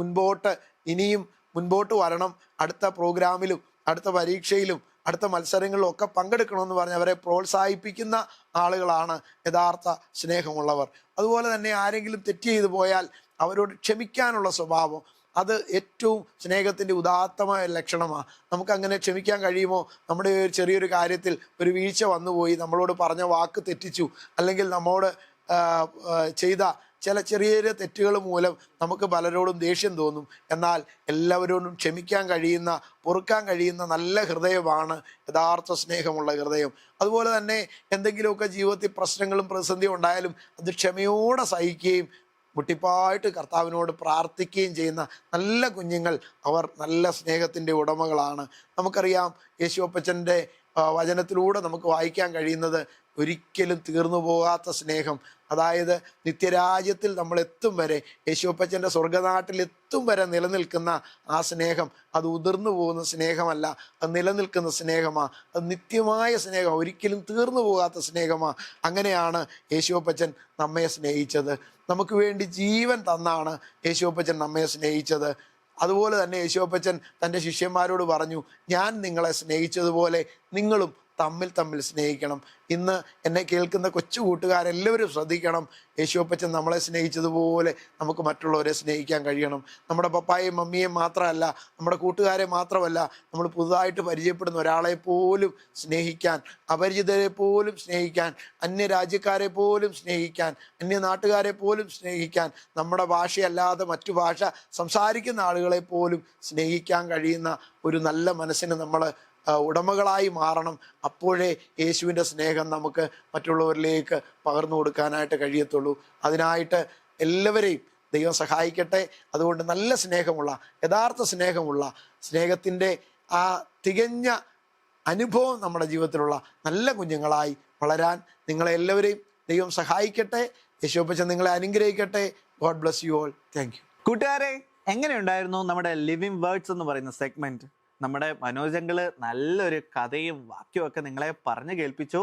ഇനിയും മുൻപോട്ട് വരണം. അടുത്ത പ്രോഗ്രാമിലും, അടുത്ത പരീക്ഷയിലും, അടുത്ത മത്സരങ്ങളിലും ഒക്കെ പങ്കെടുക്കണമെന്ന് പറഞ്ഞ് അവരെ പ്രോത്സാഹിപ്പിക്കുന്ന ആളുകളാണ് യഥാർത്ഥ സ്നേഹമുള്ളവർ. അതുപോലെ തന്നെ ആരെങ്കിലും തെറ്റ് ചെയ്തു പോയാൽ അവരോട് ക്ഷമിക്കാനുള്ള സ്വഭാവം, അത് ഏറ്റവും സ്നേഹത്തിൻ്റെ ഉദാത്തമായ ലക്ഷണമാണ്. നമുക്കങ്ങനെ ക്ഷമിക്കാൻ കഴിയുമോ? നമ്മുടെ ചെറിയൊരു കാര്യത്തിൽ ഒരു വീഴ്ച വന്നുപോയി, നമ്മളോട് പറഞ്ഞ വാക്ക് തെറ്റിച്ചു, അല്ലെങ്കിൽ നമ്മോട് ചെയ്ത ചില ചെറിയ ചെറിയ തെറ്റുകൾ മൂലം നമുക്ക് പലരോടും ദേഷ്യം തോന്നും. എന്നാൽ എല്ലാവരോടും ക്ഷമിക്കാൻ കഴിയുന്ന, പൊറുക്കാൻ കഴിയുന്ന നല്ല ഹൃദയമാണ് യഥാർത്ഥ സ്നേഹമുള്ള ഹൃദയം. അതുപോലെ തന്നെ എന്തെങ്കിലുമൊക്കെ ജീവിതത്തിൽ പ്രശ്നങ്ങളും പ്രതിസന്ധിയും ഉണ്ടായാലും അത് ക്ഷമയോടെ സഹിക്കുകയും മുട്ടിപ്പായിട്ട് കർത്താവിനോട് പ്രാർത്ഥിക്കുകയും ചെയ്യുന്ന നല്ല കുഞ്ഞുങ്ങൾ, അവർ നല്ല സ്നേഹത്തിൻ്റെ ഉടമകളാണ്. നമുക്കറിയാം യേശുവപ്പച്ചൻ്റെ വചനത്തിലൂടെ നമുക്ക് വായിക്കാൻ കഴിയുന്നത് ഒരിക്കലും തീർന്നു പോകാത്ത സ്നേഹം. അതായത് നിത്യരാജ്യത്തിൽ നമ്മൾ എത്തും വരെ, യേശുവപ്പച്ചൻ്റെ സ്വർഗനാട്ടിൽ എത്തും വരെ നിലനിൽക്കുന്ന ആ സ്നേഹം, അത് ഉതിർന്നു പോകുന്ന സ്നേഹമല്ല, അത് നിലനിൽക്കുന്ന സ്നേഹമാണ്. അത് നിത്യമായ സ്നേഹം, ഒരിക്കലും തീർന്നു പോകാത്ത സ്നേഹമാണ്. അങ്ങനെയാണ് യേശുവപ്പച്ചൻ നമ്മെ സ്നേഹിച്ചത്. നമുക്ക് വേണ്ടി ജീവൻ തന്നാണ് യേശുവപ്പച്ചൻ നമ്മെ സ്നേഹിച്ചത്. അതുപോലെ തന്നെ യേശുവപ്പച്ചൻ തൻ്റെ ശിഷ്യന്മാരോട് പറഞ്ഞു, ഞാൻ നിങ്ങളെ സ്നേഹിച്ചതുപോലെ നിങ്ങളും തമ്മിൽ സ്നേഹിക്കണം. ഇന്ന് എന്നെ കേൾക്കുന്ന കൊച്ചു കൂട്ടുകാരെല്ലാവരും ശ്രദ്ധിക്കണം. യേശുവപ്പച്ചൻ നമ്മളെ സ്നേഹിച്ചതുപോലെ നമുക്ക് മറ്റുള്ളവരെ സ്നേഹിക്കാൻ കഴിയണം. നമ്മുടെ പപ്പായെയും മമ്മിയെയും മാത്രമല്ല, നമ്മുടെ കൂട്ടുകാരെ മാത്രമല്ല, നമ്മൾ പുതുതായിട്ട് പരിചയപ്പെടുന്ന ഒരാളെ പോലും സ്നേഹിക്കാൻ, അപരിചിതരെ പോലും സ്നേഹിക്കാൻ, അന്യരാജ്യക്കാരെ പോലും സ്നേഹിക്കാൻ, അന്യ നാട്ടുകാരെ പോലും സ്നേഹിക്കാൻ, നമ്മുടെ ഭാഷയല്ലാതെ മറ്റു ഭാഷ സംസാരിക്കുന്ന ആളുകളെ പോലും സ്നേഹിക്കാൻ കഴിയുന്ന ഒരു നല്ല മനസ്സിന് നമ്മൾ ഉടമകളായി മാറണം. അപ്പോഴേ യേശുവിൻ്റെ സ്നേഹം നമുക്ക് മറ്റുള്ളവരിലേക്ക് പകർന്നു കൊടുക്കാനായിട്ട് കഴിയത്തുള്ളൂ. അതിനായിട്ട് എല്ലാവരെയും ദൈവം സഹായിക്കട്ടെ. അതുകൊണ്ട് നല്ല സ്നേഹമുള്ള, യഥാർത്ഥ സ്നേഹമുള്ള, സ്നേഹത്തിൻ്റെ ആ തികഞ്ഞ അനുഭവം നമ്മുടെ ജീവിതത്തിലുള്ള നല്ല കുഞ്ഞുങ്ങളായി വളരാൻ നിങ്ങളെ എല്ലാവരെയും ദൈവം സഹായിക്കട്ടെ. യേശുവപ്പച്ചൻ നിങ്ങളെ അനുഗ്രഹിക്കട്ടെ. God bless you all. Thank you. കൂട്ടുകാരെ, എങ്ങനെയുണ്ടായിരുന്നു നമ്മുടെ ലിവിങ് വേർഡ്സ് എന്ന് പറയുന്ന സെഗ്മെന്റ്? നമ്മുടെ മനോജങ്ങള് നല്ലൊരു കഥയും വാക്യമൊക്കെ നിങ്ങളെ പറഞ്ഞു കേൾപ്പിച്ചു.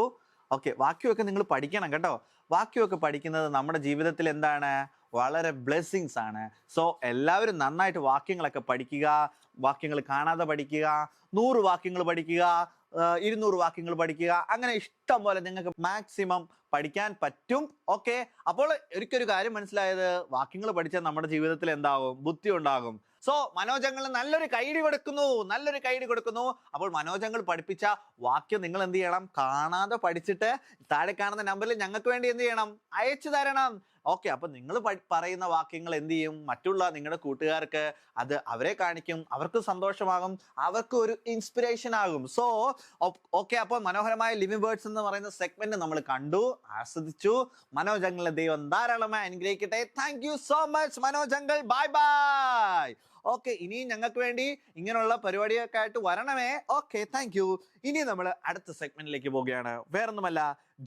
ഓക്കെ, വാക്യമൊക്കെ നിങ്ങൾ പഠിക്കണം കേട്ടോ. വാക്യമൊക്കെ പഠിക്കുന്നത് നമ്മുടെ ജീവിതത്തിൽ എന്താണ്? വളരെ ബ്ലെസ്സിങ്സ് ആണ്. സോ എല്ലാവരും നന്നായിട്ട് വാക്യങ്ങളൊക്കെ പഠിക്കുക. വാക്യങ്ങൾ കാണാതെ പഠിക്കുക. 100 വാക്യങ്ങൾ പഠിക്കുക, 200 വാക്യങ്ങൾ പഠിക്കുക. അങ്ങനെ ഇഷ്ടം പോലെ നിങ്ങൾക്ക് മാക്സിമം പഠിക്കാൻ പറ്റും. ഓക്കെ, അപ്പോൾ ഒരിക്കലൊരു കാര്യം മനസ്സിലായത്, വാക്യങ്ങൾ പഠിച്ചാൽ നമ്മുടെ ജീവിതത്തിൽ എന്താകും? ബുദ്ധി ഉണ്ടാകും. സോ മനോജങ്ങൾ നല്ലൊരു കൈഡി കൊടുക്കുന്നു. അപ്പോൾ മനോജങ്ങൾ പഠിപ്പിച്ച വാക്യം നിങ്ങൾ എന്ത് ചെയ്യണം? കാണാതെ പഠിച്ചിട്ട് താഴെ കാണുന്ന നമ്പറിൽ ഞങ്ങൾക്ക് വേണ്ടി എന്ത് ചെയ്യണം? അയച്ചു തരണം. ഓക്കെ, അപ്പൊ നിങ്ങൾ പറയുന്ന വാക്യങ്ങൾ എന്ത് ചെയ്യും? മറ്റുള്ള നിങ്ങളുടെ കൂട്ടുകാർക്ക് അത് അവരെ കാണിക്കും, അവർക്ക് സന്തോഷമാകും, അവർക്ക് ഒരു ഇൻസ്പിറേഷൻ ആകും. സോ ഓക്കെ, അപ്പോൾ മനോഹരമായ ലിവിങ് വേർഡ്സ് എന്ന് പറയുന്ന സെഗ്മെന്റ് നമ്മൾ കണ്ടു, ആസ്വദിച്ചു. മനോജങ്ങളെ ദൈവം ധാരാളമായി അനുഗ്രഹിക്കട്ടെ. താങ്ക് യു സോ മച്ച് മനോജങ്ങൾ. Bye bye. ഓക്കെ, ഇനിയും ഞങ്ങൾക്ക് വേണ്ടി ഇങ്ങനെയുള്ള പരിപാടിയൊക്കെ ആയിട്ട് വരണമേ. Okay, thank you. ഇനി നമ്മൾ അടുത്ത സെഗ്മെന്റിലേക്ക് പോവുകയാണ്. വേറൊന്നുമല്ല,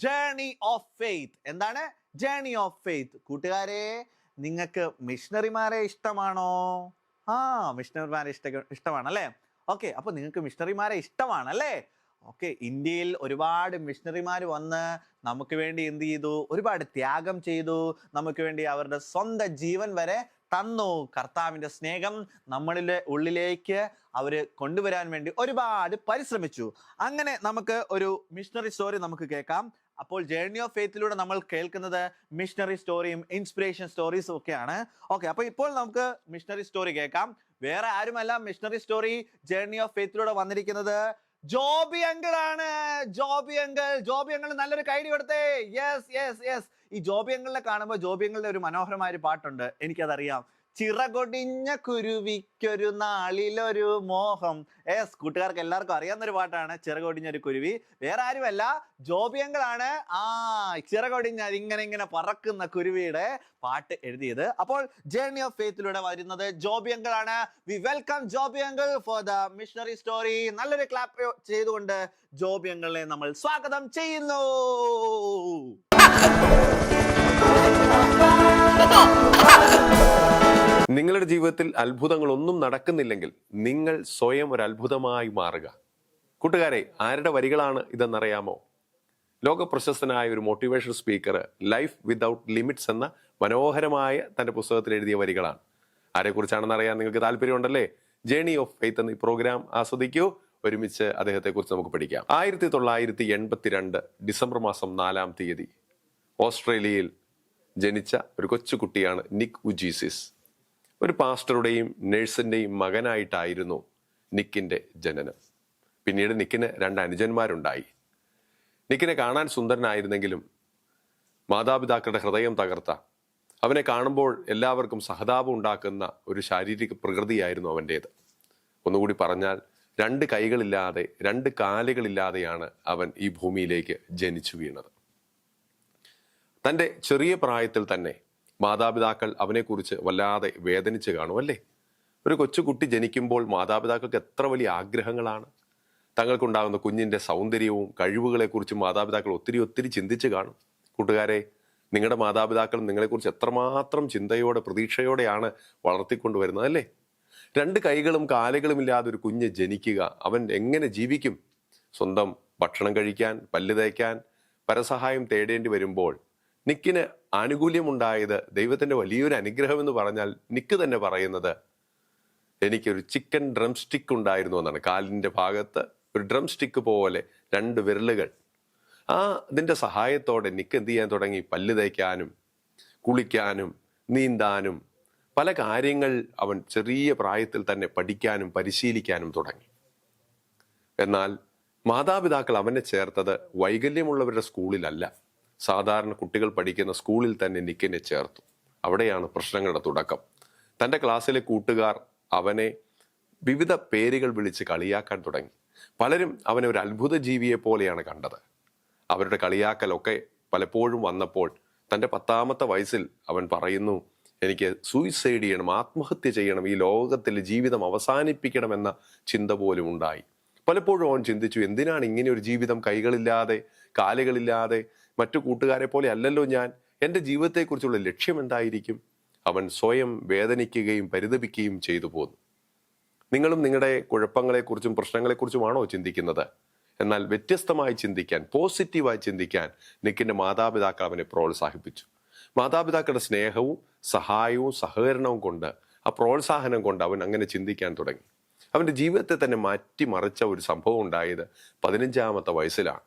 ജേർണി ഓഫ് ഫെയ്ത്ത്. എന്താണ് ജേർണി ഓഫ് ഫെയ്ത്ത്? കൂട്ടുകാരെ, നിങ്ങൾക്ക് മിഷണറിമാരെ ഇഷ്ടമാണോ? മിഷണറിമാരെ ഇഷ്ടമാണല്ലേ? ഓക്കെ, അപ്പൊ നിങ്ങൾക്ക് മിഷണറിമാരെ ഇഷ്ടമാണല്ലേ? ഓക്കെ, ഇന്ത്യയിൽ ഒരുപാട് മിഷണറിമാർ വന്ന് നമുക്ക് വേണ്ടി എന്ത് ചെയ്തു? ഒരുപാട് ത്യാഗം ചെയ്തു. നമുക്ക് വേണ്ടി അവരുടെ സ്വന്തം ജീവൻ വരെ തന്നു. കർത്താവിന്റെ സ്നേഹം നമ്മളിലെ ഉള്ളിലേക്ക് അവര് കൊണ്ടുവരാൻ വേണ്ടി ഒരുപാട് പരിശ്രമിച്ചു. അങ്ങനെ നമുക്ക് ഒരു മിഷണറി സ്റ്റോറി നമുക്ക് കേൾക്കാം. അപ്പോൾ ജേർണി ഓഫ് ഫെയ്ത്തിലൂടെ നമ്മൾ കേൾക്കുന്നത് മിഷണറി സ്റ്റോറിയും ഇൻസ്പിറേഷൻ സ്റ്റോറീസും ഒക്കെയാണ്. ഓക്കെ, അപ്പൊ ഇപ്പോൾ നമുക്ക് മിഷണറി സ്റ്റോറി കേൾക്കാം. വേറെ ആരുമല്ല, മിഷണറി സ്റ്റോറി ജേർണി ഓഫ് ഫെയ്ത്തിലൂടെ വന്നിരിക്കുന്നത് ജോബി അങ്കിൾ ആണ്. ജോബി അങ്കിൾ നല്ലൊരു കൈഡി കൊടുത്തേ. യെസ്. ഈ ജോബി അങ്കിളിനെ കാണുമ്പോൾ ജോബി അങ്കിളിന്റെ ഒരു മനോഹരമായ ഒരു പാട്ടുണ്ട്, എനിക്കതറിയാം. ചിറകൊടിഞ്ഞ കുരുവിക്കൊരു നാളിലൊരു മോഹം. കൂട്ടുകാർക്ക് എല്ലാവർക്കും അറിയാവുന്നൊരു പാട്ടാണ് ചിറകൊടിഞ്ഞൊരു കുരുവി. വേറെ ആരുമല്ല, ജോബി അങ്കിളാണ്. ചിറകൊടിഞ്ഞ ഇങ്ങനെ പറക്കുന്ന കുരുവിയുടെ പാട്ട് എഴുതിയത്. അപ്പോൾ ജേർണി ഓഫ് ഫെയ്ത്തിലൂടെ വരുന്നത് ജോബി അങ്കിളാണ്. We welcome Joby uncle for the missionary story. നല്ലൊരു ക്ലാപ്പ് ചെയ്തുകൊണ്ട് ജോബി അങ്കിളിനെ നമ്മൾ സ്വാഗതം ചെയ്യുന്നു. നിങ്ങളുടെ ജീവിതത്തിൽ അത്ഭുതങ്ങളൊന്നും നടക്കുന്നില്ലെങ്കിൽ നിങ്ങൾ സ്വയം ഒരു അത്ഭുതമായി മാറുക. കൂട്ടുകാരെ, ആരുടെ വരികളാണ് ഇതെന്നറിയാമോ? ലോക പ്രശസ്തനായ ഒരു motivation speaker life without limits എന്ന മനോഹരമായ തന്റെ പുസ്തകത്തിൽ എഴുതിയ വരികളാണ്. ആരെക്കുറിച്ചാണെന്ന് അറിയാൻ നിങ്ങൾക്ക് താല്പര്യമുണ്ടല്ലേ? ജേർണി ഓഫ് ഫെയ്ത്ത് എന്ന ഈ പ്രോഗ്രാം ആസ്വദിക്കൂ. ഒരുമിച്ച് അദ്ദേഹത്തെക്കുറിച്ച് നമുക്ക് പഠിക്കാം. 1982 ഡിസംബർ മാസം 4-ാം തീയതി ഓസ്ട്രേലിയയിൽ ജനിച്ച ഒരു കൊച്ചുകുട്ടിയാണ് നിക് ഉജീസിസ്. ഒരു പാസ്റ്ററുടെയും നഴ്സിന്റെയും മകനായിട്ടായിരുന്നു നിക്കിന്റെ ജനനം. പിന്നീട് നിക്കിന് 2 അനുജന്മാരുണ്ടായി. നിക്കിനെ കാണാൻ സുന്ദരനായിരുന്നെങ്കിലും മാതാപിതാക്കളുടെ ഹൃദയം തകർത്ത, അവനെ കാണുമ്പോൾ എല്ലാവർക്കും സഹതാപം ഉണ്ടാക്കുന്ന ഒരു ശാരീരിക പ്രകൃതിയായിരുന്നു അവൻ്റേത്. ഒന്നുകൂടി പറഞ്ഞാൽ 2 കൈകളില്ലാതെ 2 കാലുകളില്ലാതെയാണ് അവൻ ഈ ഭൂമിയിലേക്ക് ജനിച്ചു വീണത്. തൻ്റെ ചെറിയ പ്രായത്തിൽ തന്നെ മാതാപിതാക്കൾ അവനെക്കുറിച്ച് വല്ലാതെ വേദനിച്ച് കാണുമല്ലേ? ഒരു കൊച്ചുകുട്ടി ജനിക്കുമ്പോൾ മാതാപിതാക്കൾക്ക് എത്ര വലിയ ആഗ്രഹങ്ങളാണ്. തങ്ങൾക്കുണ്ടാകുന്ന കുഞ്ഞിൻ്റെ സൗന്ദര്യവും കഴിവുകളെക്കുറിച്ച് മാതാപിതാക്കൾ ഒത്തിരി ചിന്തിച്ച് കാണും. കൂട്ടുകാരെ, നിങ്ങളുടെ മാതാപിതാക്കൾ നിങ്ങളെക്കുറിച്ച് എത്രമാത്രം ചിന്തയോടെ പ്രതീക്ഷയോടെയാണ് വളർത്തിക്കൊണ്ടുവരുന്നത് അല്ലേ? 2 കൈകളും കാലുകളും ഇല്ലാതെ ഒരു കുഞ്ഞ് ജനിക്കുക, അവൻ എങ്ങനെ ജീവിക്കും? സ്വന്തം ഭക്ഷണം കഴിക്കാൻ, പല്ല് തേക്കാൻ പരസഹായം തേടേണ്ടി വരുമ്പോൾ നിക്കിന് ആനുകൂല്യമുണ്ടായത് ദൈവത്തിന്റെ വലിയൊരു അനുഗ്രഹം എന്ന് പറഞ്ഞാൽ നിക്ക് തന്നെ പറയുന്നത്, എനിക്കൊരു ചിക്കൻ ഡ്രം സ്റ്റിക്ക് ഉണ്ടായിരുന്നു എന്നാണ്. കാലിന്റെ ഭാഗത്ത് ഒരു ഡ്രം സ്റ്റിക്ക് പോലെ 2 വിരലുകൾ. അതിൻ്റെ സഹായത്തോടെ നിക്ക് എന്ത് ചെയ്യാൻ തുടങ്ങി? പല്ല് തേക്കാനും കുളിക്കാനും നീന്താനും പല കാര്യങ്ങൾ അവൻ ചെറിയ പ്രായത്തിൽ തന്നെ പഠിക്കാനും പരിശീലിക്കാനും തുടങ്ങി. എന്നാൽ മാതാപിതാക്കൾ അവനെ ചേർത്തത് വൈകല്യമുള്ളവരുടെ സ്കൂളിലല്ല, സാധാരണ കുട്ടികൾ പഠിക്കുന്ന സ്കൂളിൽ തന്നെ നിക്കിനെ ചേർത്തു. അവിടെയാണ് പ്രശ്നങ്ങളുടെ തുടക്കം. തൻ്റെ ക്ലാസ്സിലെ കൂട്ടുകാർ അവനെ വിവിധ പേരുകൾ വിളിച്ച് കളിയാക്കാൻ തുടങ്ങി. പലരും അവനെ ഒരു അത്ഭുത ജീവിയെ പോലെയാണ് കണ്ടത്. അവരുടെ കളിയാക്കലൊക്കെ പലപ്പോഴും വന്നപ്പോൾ തൻ്റെ 10ാമത്തെ വയസ്സിൽ അവൻ പറയുന്നു, എനിക്ക് സൂയിസൈഡ് ചെയ്യണം, ആത്മഹത്യ ചെയ്യണം, ഈ ലോകത്തിൽ ജീവിതം അവസാനിപ്പിക്കണമെന്ന ചിന്ത പോലും ഉണ്ടായി. പലപ്പോഴും അവൻ ചിന്തിച്ചു, എന്തിനാണ് ഇങ്ങനെ ഒരു ജീവിതം? കൈകളില്ലാതെ കാലുകളില്ലാതെ മറ്റു കൂട്ടുകാരെ പോലെ അല്ലല്ലോ ഞാൻ. എൻ്റെ ജീവിതത്തെക്കുറിച്ചുള്ള ലക്ഷ്യം എന്തായിരിക്കും? അവൻ സ്വയം വേദനിക്കുകയും പരിതപിക്കുകയും ചെയ്തു പോന്നു. നിങ്ങളും നിങ്ങളുടെ കുഴപ്പങ്ങളെക്കുറിച്ചും പ്രശ്നങ്ങളെക്കുറിച്ചുമാണോ ചിന്തിക്കുന്നത്? എന്നാൽ വ്യത്യസ്തമായി ചിന്തിക്കാൻ, പോസിറ്റീവായി ചിന്തിക്കാൻ നിക്കിൻ്റെ മാതാപിതാക്കൾ അവനെ പ്രോത്സാഹിപ്പിച്ചു. മാതാപിതാക്കളുടെ സ്നേഹവും സഹായവും സഹകരണവും കൊണ്ട്, ആ പ്രോത്സാഹനം കൊണ്ട് അവൻ അങ്ങനെ ചിന്തിക്കാൻ തുടങ്ങി. അവൻ്റെ ജീവിതത്തെ തന്നെ മാറ്റിമറിച്ച ഒരു സംഭവം ഉണ്ടായത് 15ാമത്തെ വയസ്സിലാണ്.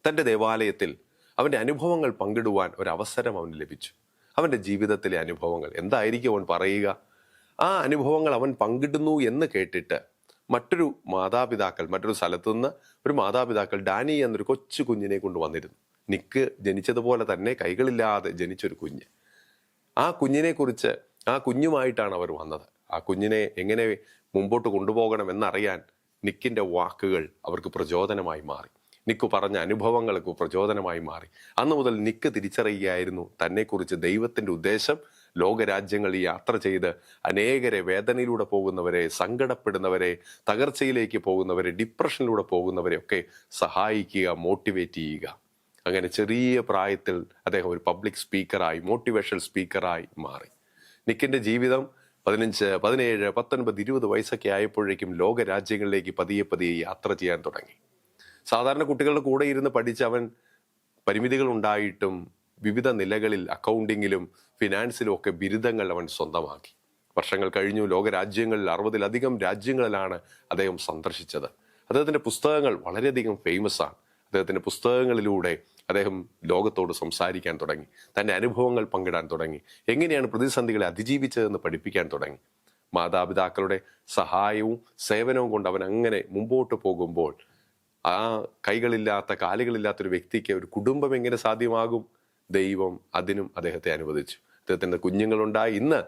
തൻ്റെ ദേവാലയത്തിൽ അവൻ്റെ അനുഭവങ്ങൾ പങ്കിടുവാൻ ഒരവസരം അവന് ലഭിച്ചു. അവൻ്റെ ജീവിതത്തിലെ അനുഭവങ്ങൾ എന്തായിരിക്കും അവൻ പറയുക? ആ അനുഭവങ്ങൾ അവൻ പങ്കിടുന്നു എന്ന് കേട്ടിട്ട് മറ്റൊരു സ്ഥലത്തുനിന്ന് ഒരു മാതാപിതാക്കൾ ഡാനി എന്നൊരു കൊച്ചു കുഞ്ഞിനെ കൊണ്ടുവന്നിരുന്നു. നിക്ക് ജനിച്ചതുപോലെ തന്നെ കൈകളില്ലാതെ ജനിച്ചൊരു കുഞ്ഞ്. ആ കുഞ്ഞുമായിട്ടാണ് അവർ വന്നത്. ആ കുഞ്ഞിനെ എങ്ങനെ മുമ്പോട്ട് കൊണ്ടുപോകണം എന്നറിയാൻ നിക്കിൻ്റെ വാക്കുകൾ അവർക്ക് പ്രചോദനമായി മാറി. നിക്ക് പറഞ്ഞ അനുഭവങ്ങൾക്ക് പ്രചോദനമായി മാറി. അന്നു മുതൽ നിക്ക് തിരിച്ചറിയുകയായിരുന്നു തന്നെക്കുറിച്ച് ദൈവത്തിൻ്റെ ഉദ്ദേശം. ലോകരാജ്യങ്ങളിൽ യാത്ര ചെയ്ത് അനേകരെ, വേദനയിലൂടെ പോകുന്നവരെ, സങ്കടപ്പെടുന്നവരെ, തകർച്ചയിലേക്ക് പോകുന്നവരെ, ഡിപ്രഷനിലൂടെ പോകുന്നവരെ ഒക്കെ സഹായിക്കുക, മോട്ടിവേറ്റ് ചെയ്യുക. അങ്ങനെ ചെറിയ പ്രായത്തിൽ അദ്ദേഹം ഒരു പബ്ലിക് സ്പീക്കറായി, മോട്ടിവേഷണൽ സ്പീക്കറായി മാറി. നിക്കിൻ്റെ ജീവിതം 15, 17, 19, 20 വയസ്സൊക്കെ ആയപ്പോഴേക്കും ലോകരാജ്യങ്ങളിലേക്ക് പതിയെ പതിയെ യാത്ര ചെയ്യാൻ തുടങ്ങി. സാധാരണ കുട്ടികളുടെ കൂടെ ഇരുന്ന് പഠിച്ച് അവൻ പരിമിതികൾ ഉണ്ടായിട്ടും വിവിധ നിലകളിൽ അക്കൗണ്ടിങ്ങിലും ഫിനാൻസിലും ഒക്കെ ബിരുദങ്ങൾ അവൻ സ്വന്തമാക്കി. വർഷങ്ങൾ കഴിഞ്ഞു. ലോകരാജ്യങ്ങളിൽ 60-ലധികം രാജ്യങ്ങളിലാണ് അദ്ദേഹം സന്ദർശിച്ചത്. അദ്ദേഹത്തിൻ്റെ പുസ്തകങ്ങൾ വളരെയധികം ഫേമസ് ആണ്. അദ്ദേഹത്തിൻ്റെ പുസ്തകങ്ങളിലൂടെ അദ്ദേഹം ലോകത്തോട് സംസാരിക്കാൻ തുടങ്ങി, തൻ്റെ അനുഭവങ്ങൾ പങ്കിടാൻ തുടങ്ങി, എങ്ങനെയാണ് പ്രതിസന്ധികളെ അതിജീവിച്ചതെന്ന് പഠിപ്പിക്കാൻ തുടങ്ങി. മാതാപിതാക്കളുടെ സഹായവും സേവനവും കൊണ്ട് അവൻ അങ്ങനെ മുമ്പോട്ട് പോകുമ്പോൾ ആ കൈകളില്ലാത്ത കാലുകളില്ലാത്തൊരു വ്യക്തിക്ക് ഒരു കുടുംബം എങ്ങനെ സാധ്യമാകും? ദൈവം അതിനും അദ്ദേഹത്തെ അനുവദിച്ചു. അദ്ദേഹത്തിൻ്റെ കുഞ്ഞുങ്ങളുണ്ടായി. ഇന്ന്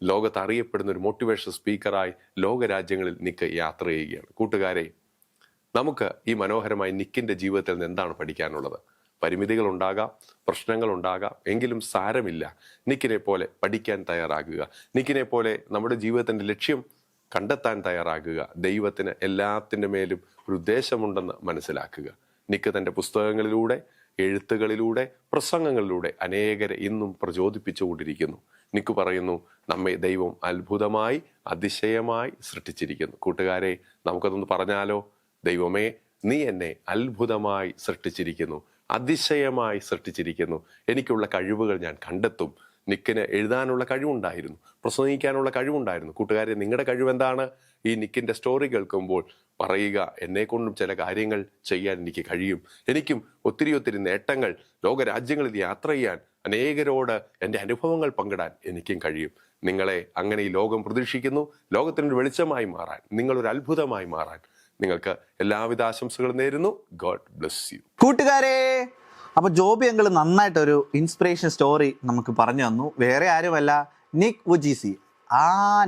ലോകത്ത് അറിയപ്പെടുന്ന ഒരു മോട്ടിവേഷൻ സ്പീക്കറായി ലോകരാജ്യങ്ങളിൽ നിക്ക് യാത്ര ചെയ്യുകയാണ്. കൂട്ടുകാരെ, നമുക്ക് ഈ മനോഹരമായ നിക്കിൻ്റെ ജീവിതത്തിൽ നിന്ന് എന്താണ് പഠിക്കാനുള്ളത്? പരിമിതികൾ ഉണ്ടാകാം, പ്രശ്നങ്ങൾ ഉണ്ടാകാം, എങ്കിലും സാരമില്ല. നിക്കിനെ പോലെ പഠിക്കാൻ തയ്യാറാകുക. നിക്കിനെ പോലെ നമ്മുടെ ജീവിതത്തിൻ്റെ ലക്ഷ്യം കണ്ടെത്താൻ തയ്യാറാകുക. ദൈവത്തിന് എല്ലാത്തിൻ്റെ മേലും ഒരു ഉദ്ദേശമുണ്ടെന്ന് മനസ്സിലാക്കുക. നിക്ക് തൻ്റെ പുസ്തകങ്ങളിലൂടെ, എഴുത്തുകളിലൂടെ, പ്രസംഗങ്ങളിലൂടെ അനേകരെ ഇന്നും പ്രചോദിപ്പിച്ചുകൊണ്ടിരിക്കുന്നു. നിക്ക് പറയുന്നു, നമ്മെ ദൈവം അത്ഭുതമായി, അതിശയമായി സൃഷ്ടിച്ചിരിക്കുന്നു. കൂട്ടുകാരെ, നമുക്കതൊന്ന് പറഞ്ഞാലോ? ദൈവമേ, നീ എന്നെ അത്ഭുതമായി സൃഷ്ടിച്ചിരിക്കുന്നു, അതിശയമായി സൃഷ്ടിച്ചിരിക്കുന്നു. എനിക്കുള്ള കഴിവുകൾ ഞാൻ കണ്ടെത്തും. നിക്കിന് എഴുതാനുള്ള കഴിവുണ്ടായിരുന്നു, പ്രസംഗിക്കാനുള്ള കഴിവുണ്ടായിരുന്നു. കൂട്ടുകാരെ, നിങ്ങളുടെ കഴിവെന്താണ്? ഈ നിക്കിൻ്റെ സ്റ്റോറി കേൾക്കുമ്പോൾ പറയുക, എന്നെക്കൊണ്ടും ചില കാര്യങ്ങൾ ചെയ്യാൻ എനിക്ക് കഴിയും. എനിക്കും ഒത്തിരി നേട്ടങ്ങൾ, ലോകരാജ്യങ്ങളിൽ യാത്ര ചെയ്യാൻ, അനേകരോട് എൻ്റെ അനുഭവങ്ങൾ പങ്കിടാൻ എനിക്കും കഴിയും. നിങ്ങളെ അങ്ങനെ ഈ ലോകം പ്രതീക്ഷിക്കുന്നു. ലോകത്തിനൊരു വെളിച്ചമായി മാറാൻ, നിങ്ങളൊരു അത്ഭുതമായി മാറാൻ നിങ്ങൾക്ക് എല്ലാവിധ ആശംസകളും നേരുന്നു. God bless U. കൂട്ടുകാരെ, അപ്പൊ ജോബി അങ്കിൾ നന്നായിട്ടൊരു ഇൻസ്പിറേഷൻ സ്റ്റോറി നമുക്ക് പറഞ്ഞു തന്നു. വേറെ ആരുമല്ല, നിക്ക് വുജീസി.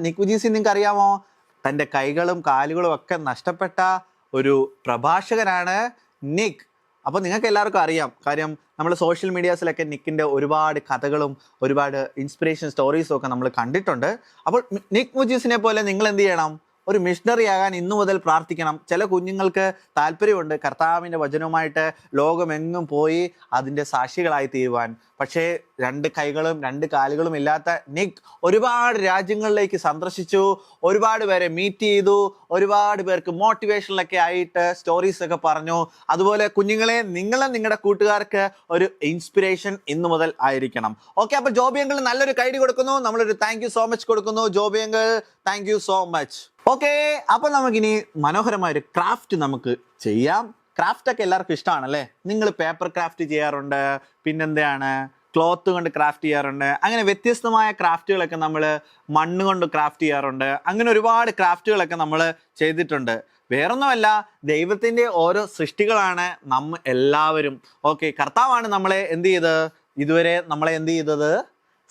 നിക്ക് വുജീസി നിങ്ങൾക്ക് അറിയാമോ? തൻ്റെ കൈകളും കാലുകളും ഒക്കെ നഷ്ടപ്പെട്ട ഒരു പ്രഭാഷകനാണ് നിക്ക്. അപ്പോൾ നിങ്ങൾക്ക് എല്ലാവർക്കും അറിയാം. കാര്യം നമ്മൾ സോഷ്യൽ മീഡിയാസിലൊക്കെ നിക്കിൻ്റെ ഒരുപാട് കഥകളും ഒരുപാട് ഇൻസ്പിറേഷൻ സ്റ്റോറീസും ഒക്കെ നമ്മൾ കണ്ടിട്ടുണ്ട്. അപ്പോൾ നിക്ക് വുജീസിനെ പോലെ നിങ്ങൾ എന്ത് ചെയ്യണം? ഒരു മിഷണറി ആകാൻ ഇന്നു മുതൽ പ്രാർത്ഥിക്കണം. ചില കുഞ്ഞുങ്ങൾക്ക് താല്പര്യമുണ്ട് കർത്താവിൻ്റെ വചനവുമായിട്ട് ലോകമെങ്ങും പോയി അതിൻ്റെ സാക്ഷികളായി തീരുവാൻ. പക്ഷേ 2 കൈകളും 2 കാലുകളും ഇല്ലാത്ത നിക്ക് ഒരുപാട് രാജ്യങ്ങളിലേക്ക് സന്ദർശിച്ചു, ഒരുപാട് പേരെ മീറ്റ് ചെയ്തു, ഒരുപാട് പേർക്ക് മോട്ടിവേഷനിലൊക്കെ ആയിട്ട് സ്റ്റോറീസ് ഒക്കെ പറഞ്ഞു. അതുപോലെ കുഞ്ഞുങ്ങളെ, നിങ്ങളും നിങ്ങളുടെ കൂട്ടുകാർക്ക് ഒരു ഇൻസ്പിറേഷൻ ഇന്നു മുതൽ ആയിരിക്കണം. ഓക്കെ, അപ്പോൾ ജോബി അങ്കിൾ നല്ലൊരു കൈഡി കൊടുക്കുന്നു. നമ്മളൊരു താങ്ക് യു സോ മച്ച് കൊടുക്കുന്നു. Joby uncle, thank you so much. Okay, അപ്പോൾ നമുക്കിനി മനോഹരമായൊരു ക്രാഫ്റ്റ് നമുക്ക് ചെയ്യാം. ക്രാഫ്റ്റ് ഒക്കെ എല്ലാവർക്കും ഇഷ്ടമാണല്ലേ? നിങ്ങൾ പേപ്പർ ക്രാഫ്റ്റ് ചെയ്യാറുണ്ട്, പിന്നെന്താണ് ക്ലോത്ത് കൊണ്ട് ക്രാഫ്റ്റ് ചെയ്യാറുണ്ട്, അങ്ങനെ വ്യത്യസ്തമായ ക്രാഫ്റ്റുകളൊക്കെ നമ്മൾ മണ്ണ് കൊണ്ട് ക്രാഫ്റ്റ് ചെയ്യാറുണ്ട്. അങ്ങനെ ഒരുപാട് ക്രാഫ്റ്റുകളൊക്കെ നമ്മൾ ചെയ്തിട്ടുണ്ട്. വേറൊന്നുമല്ല, ദൈവത്തിൻ്റെ ഓരോ സൃഷ്ടികളാണ് നമ്മ എല്ലാവരും. ഓക്കെ, കർത്താവാണ് നമ്മളെ ഇതുവരെ നമ്മളെ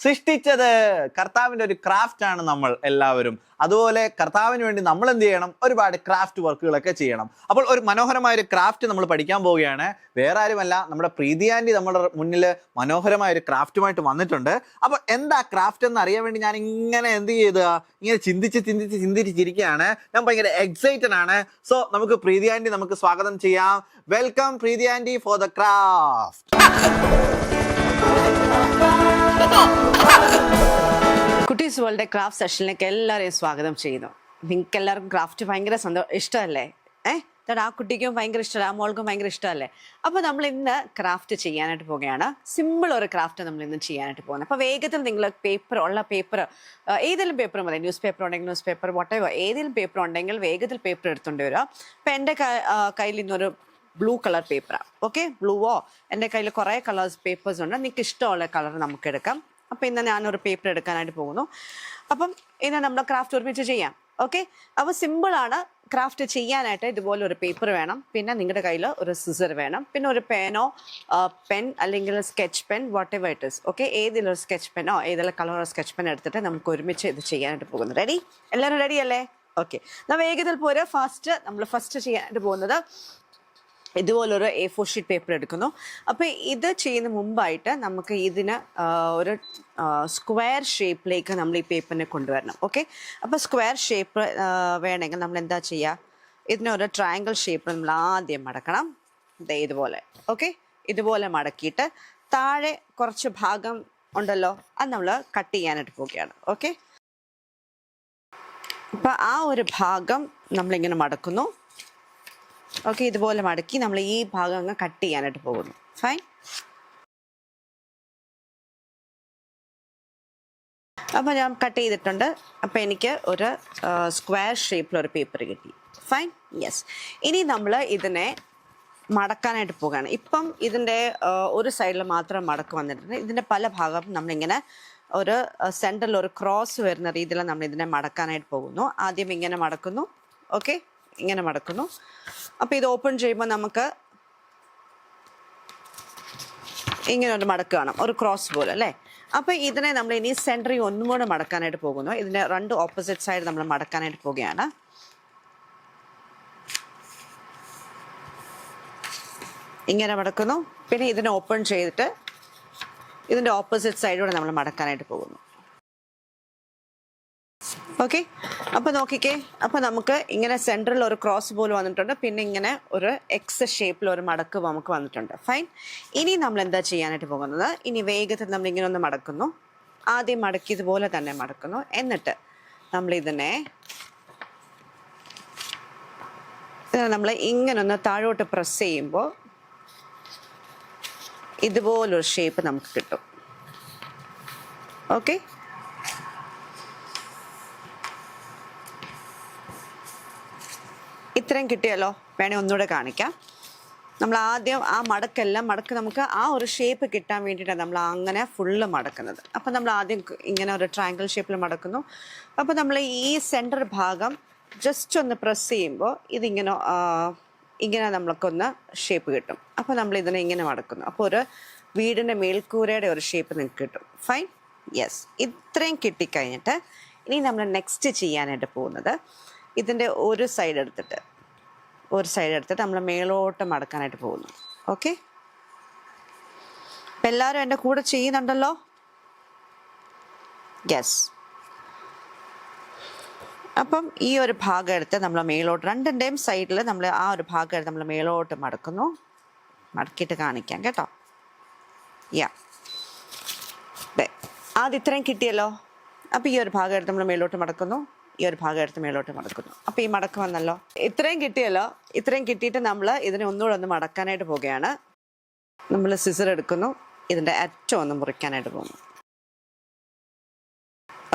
സൃഷ്ടിച്ചത്. കർത്താവിൻ്റെ ഒരു ക്രാഫ്റ്റ് ആണ് നമ്മൾ എല്ലാവരും. അതുപോലെ കർത്താവിന് വേണ്ടി നമ്മൾ എന്ത് ചെയ്യണം? ഒരുപാട് ക്രാഫ്റ്റ് വർക്കുകളൊക്കെ ചെയ്യണം. അപ്പോൾ ഒരു മനോഹരമായ ഒരു ക്രാഫ്റ്റ് നമ്മൾ പഠിക്കാൻ പോവുകയാണ്. വേറെ ആരുമല്ല, നമ്മുടെ പ്രീതി ആൻറ്റി നമ്മുടെ മുന്നിൽ മനോഹരമായ ഒരു ക്രാഫ്റ്റുമായിട്ട് വന്നിട്ടുണ്ട്. അപ്പോൾ എന്താ ക്രാഫ്റ്റ് എന്ന് അറിയാൻ വേണ്ടി ഞാൻ ഇങ്ങനെ ഇങ്ങനെ ചിന്തിച്ചിരിക്കുകയാണ്. ഞാൻ ഭയങ്കര എക്സൈറ്റഡ് ആണ്. സോ നമുക്ക് പ്രീതി ആൻറ്റി നമുക്ക് സ്വാഗതം ചെയ്യാം. Welcome Preethi aunty for the craft. Kuttees world craft സെഷനിലേക്ക് എല്ലാവരെയും സ്വാഗതം ചെയ്യുന്നു. നിങ്ങൾക്ക് എല്ലാവർക്കും ക്രാഫ്റ്റ് ഭയങ്കര ഇഷ്ടമല്ലേ? ആ കുട്ടിക്കും ഭയങ്കര ഇഷ്ടമല്ല, ആ മോൾക്കും ഭയങ്കര ഇഷ്ടമല്ലേ? അപ്പോൾ നമ്മൾ ഇന്ന് ക്രാഫ്റ്റ് ചെയ്യാനായിട്ട് പോവുകയാണ്. സിമ്പിൾ ഒരു ക്രാഫ്റ്റ് നമ്മൾ ഇന്ന് ചെയ്യാനായിട്ട് പോകുന്നത്. അപ്പോൾ വേഗത്തിൽ നിങ്ങൾ പേപ്പർ ഏതെങ്കിലും പേപ്പർ മതി, ന്യൂസ് പേപ്പർ ഉണ്ടെങ്കിൽ ന്യൂസ് പേപ്പർ, വോട്ടെവർ ഏതെങ്കിലും പേപ്പർ ഉണ്ടെങ്കിൽ വേഗത്തിൽ പേപ്പർ എടുത്തുകൊണ്ട് വരിക. അപ്പം എൻ്റെ കയ്യിൽ ഇന്നൊരു ബ്ലൂ കളർ പേപ്പറാണ്. ഓക്കെ, ബ്ലൂവോ എൻ്റെ കയ്യിൽ കുറേ കളേഴ്സ് പേപ്പേഴ്സ് ഉണ്ട്. നിങ്ങൾക്ക് ഇഷ്ടമുള്ള കളർ നമുക്ക് എടുക്കാം. അപ്പോൾ ഇന്ന് ഞാനൊരു പേപ്പർ എടുക്കാനായിട്ട് പോകുന്നു. അപ്പം ഇന്ന് നമ്മൾ ക്രാഫ്റ്റ് ഒരുമിച്ച് ചെയ്യാം. ഓക്കെ, അപ്പോൾ സിമ്പിളാണ്. ക്രാഫ്റ്റ് ചെയ്യാനായിട്ട് ഇതുപോലെ ഒരു പേപ്പർ വേണം, പിന്നെ നിങ്ങളുടെ കയ്യിൽ ഒരു സിസർ വേണം, പിന്നെ ഒരു പെൻ അല്ലെങ്കിൽ sketch pen, what ever it is. Okay, ഏതെങ്കിലും ഒരു സ്കെച്ച് പെന്നോ ഏതെങ്കിലും കളർ സ്കെച്ച് പെൻ എടുത്തിട്ട് നമുക്ക് ഒരുമിച്ച് ഇത് ചെയ്യാനായിട്ട് പോകുന്നു. റെഡി? എല്ലാവരും റെഡി അല്ലേ? ഓക്കെ, എന്നാൽ വേഗത്തിൽ പോരെ. നമ്മൾ ഫസ്റ്റ് ചെയ്യാനായിട്ട് പോകുന്നത് ഇതുപോലൊരു A4 ഷീറ്റ് പേപ്പർ എടുക്കുന്നു. അപ്പോൾ ഇത് ചെയ്യുന്ന മുമ്പായിട്ട് നമുക്ക് ഇതിന് ഒരു സ്ക്വയർ ഷേപ്പിലേക്ക് നമ്മൾ ഈ പേപ്പറിനെ കൊണ്ടുവരണം. ഓക്കെ, അപ്പോൾ സ്ക്വയർ ഷേപ്പ് വേണമെങ്കിൽ നമ്മൾ എന്താ ചെയ്യുക? ഇതിനൊരു ട്രയാങ്കിൾ ഷേപ്പ് നമ്മൾ ആദ്യം മടക്കണം. ഇതുപോലെ. ഓക്കെ, ഇതുപോലെ മടക്കിയിട്ട് താഴെ കുറച്ച് ഭാഗം ഉണ്ടല്ലോ, അത് നമ്മൾ കട്ട് ചെയ്യാനായിട്ട് പോവുകയാണ്. ഓക്കെ, അപ്പോൾ ആ ഒരു ഭാഗം നമ്മളിങ്ങനെ മടക്കുന്നു. ഓക്കെ, ഇതുപോലെ മടക്കി നമ്മൾ ഈ ഭാഗം അങ്ങ് കട്ട് ചെയ്യാനായിട്ട് പോകുന്നു. ഫൈൻ. അപ്പോൾ ഞാൻ കട്ട് ചെയ്തിട്ടുണ്ട്. അപ്പോൾ എനിക്ക് ഒരു സ്ക്വയർ ഷേപ്പിലൊരു പേപ്പർ കിട്ടി. ഫൈൻ. യെസ്, ഇനി നമ്മൾ ഇതിനെ മടക്കാനായിട്ട് പോകുകയാണ്. ഇപ്പം ഇതിൻ്റെ ഒരു സൈഡിൽ മാത്രം മടക്ക് വന്നിട്ടുണ്ട്. ഇതിൻ്റെ പല ഭാഗം നമ്മളിങ്ങനെ ഒരു സെൻറ്ററിൽ ഒരു ക്രോസ് വരുന്ന രീതിയിൽ നമ്മൾ ഇതിനെ മടക്കാനായിട്ട് പോകുന്നു. ആദ്യം ഇങ്ങനെ മടക്കുന്നു. ഓക്കെ, ഇങ്ങനെ മടക്കുന്നു. അപ്പോൾ ഇത് ഓപ്പൺ ചെയ്യുമ്പോൾ നമുക്ക് ഇങ്ങനെ ഒരു മടക്ക് കാണാം, ഒരു ക്രോസ് പോലെ അല്ലേ? അപ്പോൾ ഇതിനെ നമ്മൾ ഇനി സെൻറ്ററിൽ ഒന്നും കൂടെ മടക്കാനായിട്ട് പോകുന്നു. ഇതിൻ്റെ രണ്ട് ഓപ്പോസിറ്റ് സൈഡ് നമ്മൾ മടക്കാനായിട്ട് പോവുകയാണ്. ഇങ്ങനെ മടക്കുന്നു. പിന്നെ ഇതിനെ ഓപ്പൺ ചെയ്തിട്ട് ഇതിൻ്റെ ഓപ്പോസിറ്റ് സൈഡിലൂടെ നമ്മൾ മടക്കാനായിട്ട് പോകുന്നു. ഓക്കെ, അപ്പോൾ നോക്കിക്കേ. അപ്പോൾ നമുക്ക് ഇങ്ങനെ സെൻറ്ററിൽ ഒരു ക്രോസ് പോലെ വന്നിട്ടുണ്ട്, പിന്നെ ഇങ്ങനെ ഒരു എക്സ് ഷേപ്പിൽ ഒരു മടക്ക് നമുക്ക് വന്നിട്ടുണ്ട്. ഫൈൻ. ഇനി നമ്മൾ എന്താ ചെയ്യാനായിട്ട് പോകുന്നത്? ഇനി വേഗത്തിൽ നമ്മൾ ഇങ്ങനെ ഒന്ന് മടക്കുന്നു. ആദ്യം മടക്കിയതുപോലെ തന്നെ മടക്കുന്നു. എന്നിട്ട് നമ്മൾ ഇതിനെ നമ്മൾ ഇങ്ങനെ ഒന്ന് താഴോട്ട് പ്രസ് ചെയ്യുമ്പോൾ ഇതുപോലൊരു ഷേപ്പ് നമുക്ക് കിട്ടും. ഓക്കെ, ഇത്രയും കിട്ടിയല്ലോ. വേണേൽ ഒന്നുകൂടെ കാണിക്കാം. നമ്മൾ ആദ്യം ആ മടക്ക് നമുക്ക് ആ ഒരു ഷേപ്പ് കിട്ടാൻ വേണ്ടിയിട്ടാണ് നമ്മൾ അങ്ങനെ ഫുള്ള് മടക്കുന്നത്. അപ്പം നമ്മൾ ആദ്യം ഇങ്ങനെ ഒരു ട്രയാങ്കിൾ ഷേപ്പിൽ മടക്കുന്നു. അപ്പോൾ നമ്മൾ ഈ സെൻറ്റർ ഭാഗം ജസ്റ്റ് ഒന്ന് പ്രസ് ചെയ്യുമ്പോൾ ഇങ്ങനെ നമ്മൾക്കൊന്ന് ഷേപ്പ് കിട്ടും. അപ്പോൾ നമ്മൾ ഇതിനെ ഇങ്ങനെ മടക്കുന്നു. അപ്പോൾ ഒരു വീടിൻ്റെ മേൽക്കൂരയുടെ ഒരു ഷേപ്പ് നിങ്ങൾക്ക് കിട്ടും. ഫൈൻ. യെസ്, ഇത്രയും കിട്ടിക്കഴിഞ്ഞിട്ട് ഇനി നമ്മൾ നെക്സ്റ്റ് ചെയ്യാനായിട്ട് പോകുന്നത് ഇതിൻ്റെ ഒരു സൈഡ് എടുത്തിട്ട് നമ്മൾ മേലോട്ട് മടക്കാനായിട്ട് പോകുന്നു. ഓക്കെ, അപ്പം എല്ലാവരും എൻ്റെ കൂടെ ചെയ്യുന്നുണ്ടല്ലോ? യെസ്. അപ്പം ഈ ഒരു ഭാഗം എടുത്ത് നമ്മൾ മേലോട്ട് രണ്ടിൻ്റെയും സൈഡിൽ നമ്മൾ ആ ഒരു ഭാഗം എടുത്ത് നമ്മൾ മേലോട്ട് മടക്കുന്നു. മടക്കിയിട്ട് കാണിക്കാം കേട്ടോ. ആദ്യം ഇത്രയും കിട്ടിയല്ലോ. അപ്പോൾ ഈ ഒരു ഭാഗം എടുത്ത് നമ്മൾ മേലോട്ട് മടക്കുന്നു, ഈ ഒരു ഭാഗം എടുത്ത് മേലോട്ട് മടക്കുന്നു. അപ്പോൾ ഈ മടക്ക് വന്നല്ലോ. ഇത്രയും കിട്ടിയല്ലോ. ഇത്രയും കിട്ടിയിട്ട് നമ്മൾ ഇതിനെ ഒന്നുകൂടെ ഒന്ന് മടക്കാനായിട്ട് പോവുകയാണ്. നമ്മൾ സിസർ എടുക്കുന്നു, ഇതിൻ്റെ അറ്റം ഒന്ന് മുറിക്കാനായിട്ട് പോകുന്നു.